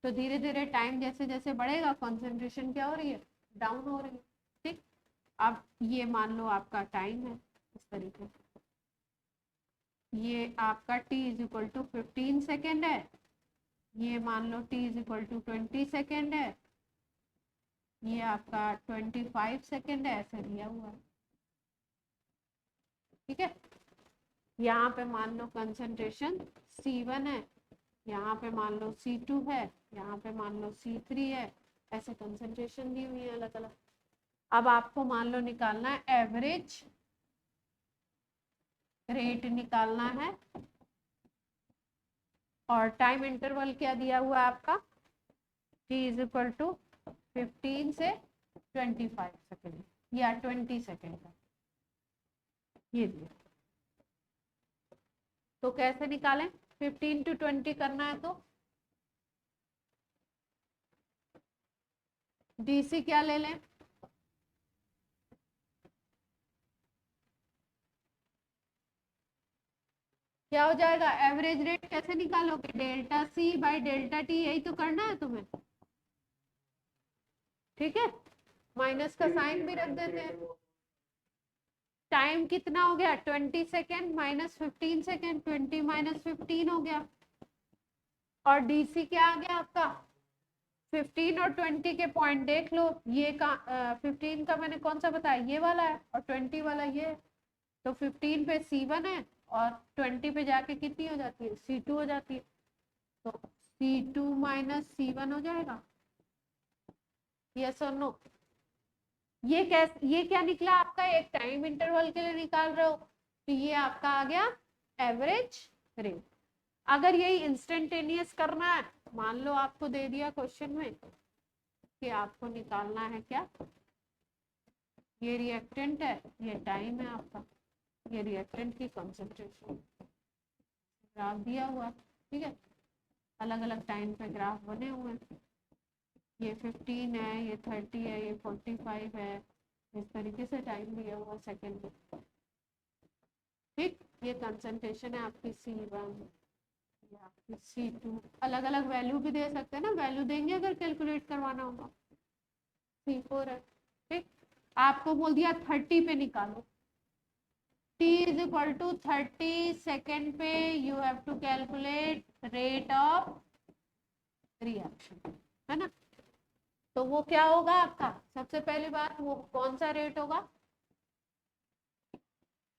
A: तो धीरे धीरे टाइम जैसे जैसे बढ़ेगा, कॉन्सेंट्रेशन क्या हो रही है, डाउन हो रही है, ठीक। अब ये मान लो आपका टाइम है इस तरीके से, ये आपका t is equal to 15 second है, ये मान लो t is equal to 20 second है, ये आपका 25 सेकेंड है, ऐसे दिया हुआ है, ठीक है। यहाँ पे मान लो कंसंट्रेशन C1 है, यहाँ पे मान लो C2 है, यहाँ पे मान लो C3 है, ऐसे कंसंट्रेशन दी हुई है अलग अलग। अब आपको मान लो निकालना है एवरेज रेट निकालना है, और टाइम इंटरवल क्या दिया हुआ है आपका, t इज इक्वल टू 15 से 25 सेकेंड या 20 सेकेंड का, ये दिया। तो कैसे निकालें, 15 to 20 करना है तो डीसी क्या ले लें, क्या हो जाएगा, एवरेज रेट कैसे निकालोगे, delta C by delta T, यही तो करना है तुम्हें, ठीक है। माइनस का साइन भी रख देते हैं। टाइम कितना हो गया, 20 सेकेंड माइनस 15 सेकेंड, 20 माइनस 15 हो गया, और डीसी क्या आ गया आपका, 15 और 20 के पॉइंट देख लो, ये का 15 का मैंने कौन सा बताया, ये वाला है, और 20 वाला ये है। तो 15 पे C1 है, और 20 पे जाके कितनी हो जाती है, C2 हो जाती है, तो C2 माइनस C1 हो जाएगा, यस और नो। ये क्या निकला आपका, एक टाइम इंटरवल के लिए निकाल रहे हो, तो ये आपका आ गया एवरेज रेट। अगर यही इंस्टेंटेनियस करना है, मान लो आपको दे दिया क्वेश्चन में कि आपको निकालना है क्या, ये रिएक्टेंट है, ये टाइम है आपका, ये रिएक्टेंट की कंसंट्रेशन, ग्राफ दिया हुआ, ठीक है, अलग अलग टाइम पे ग्राफ बने हुए हैं, ये 15 है, ये 30 है, ये 45 है, इस तरीके से टाइम दिया हुआ सेकेंड में, ठीक। ये कंसंट्रेशन है आपकी C1, C2 अलग अलग वैल्यू भी दे सकते हैं ना, वैल्यू देंगे अगर कैलकुलेट करवाना होगा। C4 है, ठीक। आपको बोल दिया 30 पे निकालो, T is equal to 30 second पे you have to calculate rate of reaction, है ना। तो वो क्या होगा आपका, सबसे पहली बात वो कौन सा रेट होगा,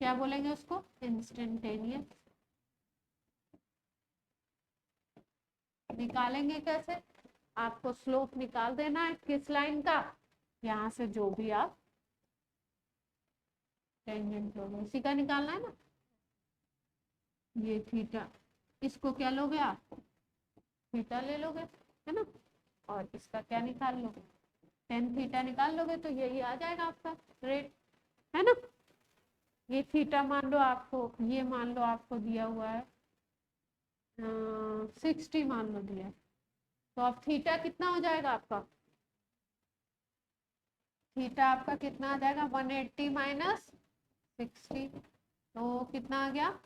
A: क्या बोलेंगे उसको, इंस्टेंटेनियस। निकालेंगे कैसे, आपको स्लोप निकाल देना है किस लाइन का, यहाँ से जो भी आप टेंजेंट लोगे इसी का निकालना है ना। ये थीटा, इसको क्या लोगे आप, थीटा ले लोगे, है ना। और इसका क्या निकाल लोगे, टेन थीटा निकाल लोगे, तो यही आ जाएगा आपका रेट, है ना। ये थीटा मान लो आपको, ये मान लो आपको दिया हुआ है 60 मान लो दिया, तो अब थीटा कितना हो जाएगा आपका, थीटा आपका कितना आ जाएगा 180 माइनस 60, तो कितना आ गया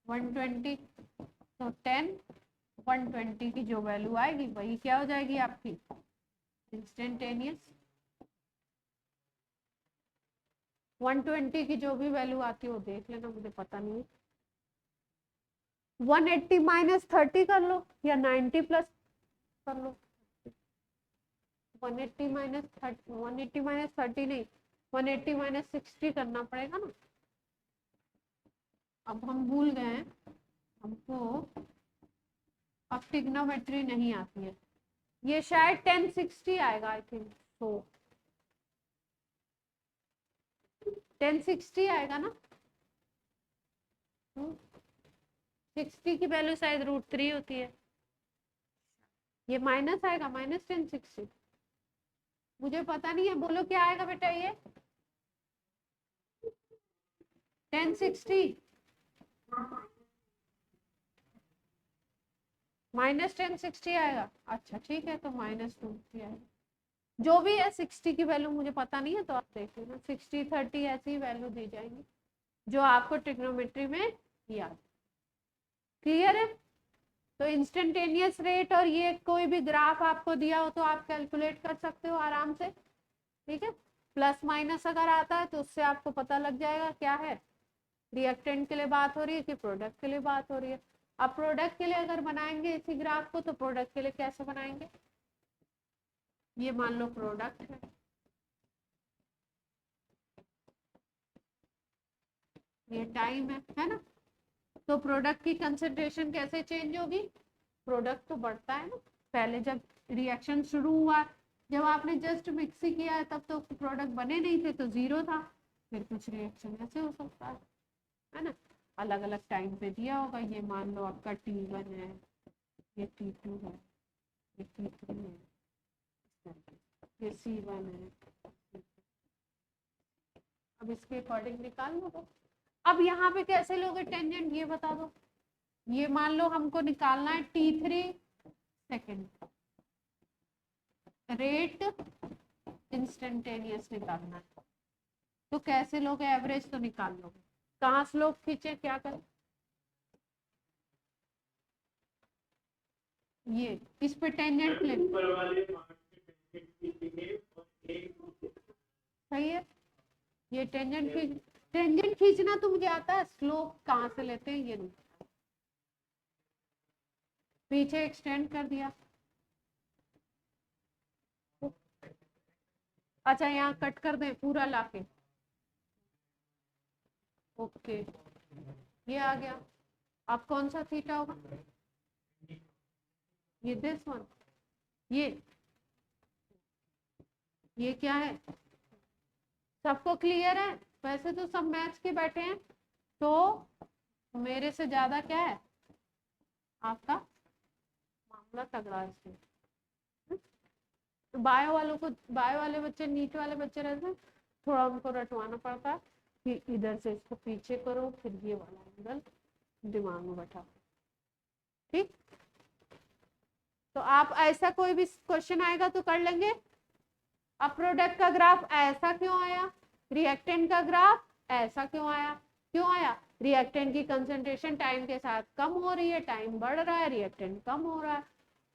A: 120, तो 10 120 की जो वैल्यू आएगी वही क्या हो जाएगी आपकी इंस्टेंटेनियस। 120 की जो भी वैल्यू आती है वो देख लेना, मुझे पता नहीं है। 180 माइनस 30 कर लो या 90 प्लस कर लो, 180 माइनस 30, 180 माइनस 30 नहीं, 180 माइनस 60 करना पड़ेगा ना। अब हम भूल गए हैं, हमको अब ट्रिग्नोमेट्री नहीं आती है, ये शायद 1060 आएगा आई थिंक, तो 1060 आएगा ना, 60 की वैल्यू शायद √3 होती है, ये माइनस आएगा माइनस 1060, मुझे पता नहीं है, बोलो क्या आएगा बेटा, ये 1060 माइनस 1060 आएगा, अच्छा ठीक है, तो माइनस 260 आएगा, जो भी है 60 की वैल्यू मुझे पता नहीं है, तो आप देख लेना 60 30 ऐसी वैल्यू दी जाएंगी जो आपको ट्रिग्नोमेट्री में याद, क्लियर है। तो इंस्टेंटेनियस रेट और ये कोई भी ग्राफ आपको दिया हो तो आप कैलकुलेट कर सकते हो आराम से, ठीक है। प्लस माइनस अगर आता है तो उससे आपको पता लग जाएगा क्या है, रिएक्टेंट के लिए बात हो रही है कि प्रोडक्ट के लिए बात हो रही है। अब प्रोडक्ट के लिए अगर बनाएंगे इसी ग्राफ को, तो प्रोडक्ट के लिए कैसे बनाएंगे, ये मान लो प्रोडक्ट है, ये टाइम है ना, तो प्रोडक्ट की कंसेंट्रेशन कैसे चेंज होगी, प्रोडक्ट तो बढ़ता है ना, पहले जब रिएक्शन शुरू हुआ, जब आपने जस्ट मिक्सी किया है तब तो प्रोडक्ट बने नहीं थे, तो 0 था, फिर कुछ रिएक्शन ऐसे हो सकता है ना, अलग अलग टाइम पे दिया होगा, ये मान लो आपका T1 है, ये T2 है, ये T3 है, ये C1 है, अब इसके अकॉर्डिंग निकाल लो। अब यहाँ पे कैसे लोगे टेंजेंट ये बता दो, ये मान लो हमको निकालना है T3 सेकेंड, रेट इंस्टेंटेनियस निकालना है, तो कैसे लोगे, एवरेज तो निकाल लोगे, कहाँ स्लोप खींचे क्या करें, ये इस पे टेंजेंट ले, सही है, ये टेंजेंट खींचना तो मुझे आता है, स्लोप कहाँ से लेते हैं ये नहीं, पीछे एक्सटेंड कर दिया, अच्छा यहाँ कट कर दें पूरा लाके, ओके ये आ गया, अब कौन सा थीटा होगा, ये दिस वन, ये क्या है, सबको क्लियर है, वैसे तो सब मैथ्स के बैठे हैं, तो मेरे से ज्यादा क्या है आपका मामला तगड़ा है, तो बायो वालों को, बायो वाले बच्चे, नीट वाले बच्चे रहते हैं, थोड़ा उनको रटवाना पड़ता है कि इधर से इसको पीछे करो, फिर ये वाला एंगल दिमाग में बैठा, ठीक। तो आप ऐसा कोई भी क्वेश्चन आएगा तो कर लेंगे। अब प्रोडक्ट का ग्राफ ऐसा क्यों आया, रिएक्टेंट का ग्राफ ऐसा क्यों आया, क्यों आया, रिएक्टेंट की कंसंट्रेशन टाइम के साथ कम हो रही है, टाइम बढ़ रहा है, रिएक्टेंट कम हो रहा है।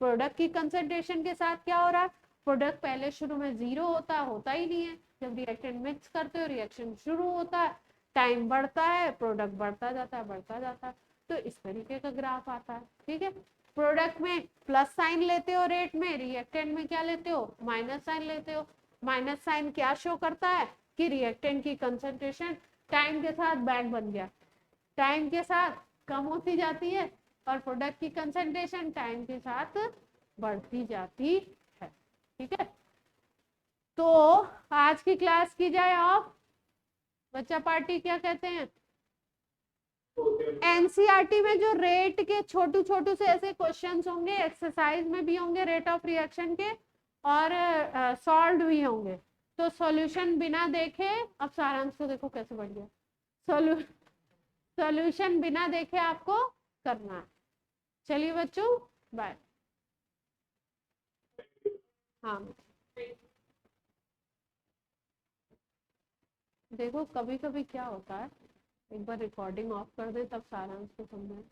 A: प्रोडक्ट की कंसंट्रेशन के साथ क्या हो रहा है, प्रोडक्ट पहले शुरू में 0 होता ही नहीं है। जब रिएक्टेंट मिक्स करते हो रिएक्शन शुरू होता है, टाइम बढ़ता है, प्रोडक्ट बढ़ता जाता है। तो इस तरीके का ग्राफ आता है। ठीक है, प्रोडक्ट में प्लस साइन लेते हो रेट में, रिएक्टेंट में क्या लेते हो, माइनस साइन लेते हो। माइनस साइन क्या शो करता है कि रिएक्टेंट की कंसंट्रेशन टाइम के साथ बैंड बन गया, टाइम के साथ कम होती जाती है, और प्रोडक्ट की कंसंट्रेशन टाइम के साथ बढ़ती जाती है। ठीक है, तो आज की क्लास की जाए ऑफ बच्चा पार्टी क्या कहते हैं। एनसीईआरटी में जो रेट के छोटू से ऐसे क्वेश्चंस होंगे, एक्सरसाइज में भी होंगे रेट ऑफ रिएक्शन के, और सॉल्व भी होंगे। तो सॉल्यूशन बिना देखे, अब सारांश तो देखो कैसे बढ़ गया, सॉल्यूशन बिना देखे आपको करना है। चलिए बच्चों, बाय। हाँ, देखो कभी कभी क्या होता है, एक बार रिकॉर्डिंग ऑफ कर दे तब सारांश को समझे।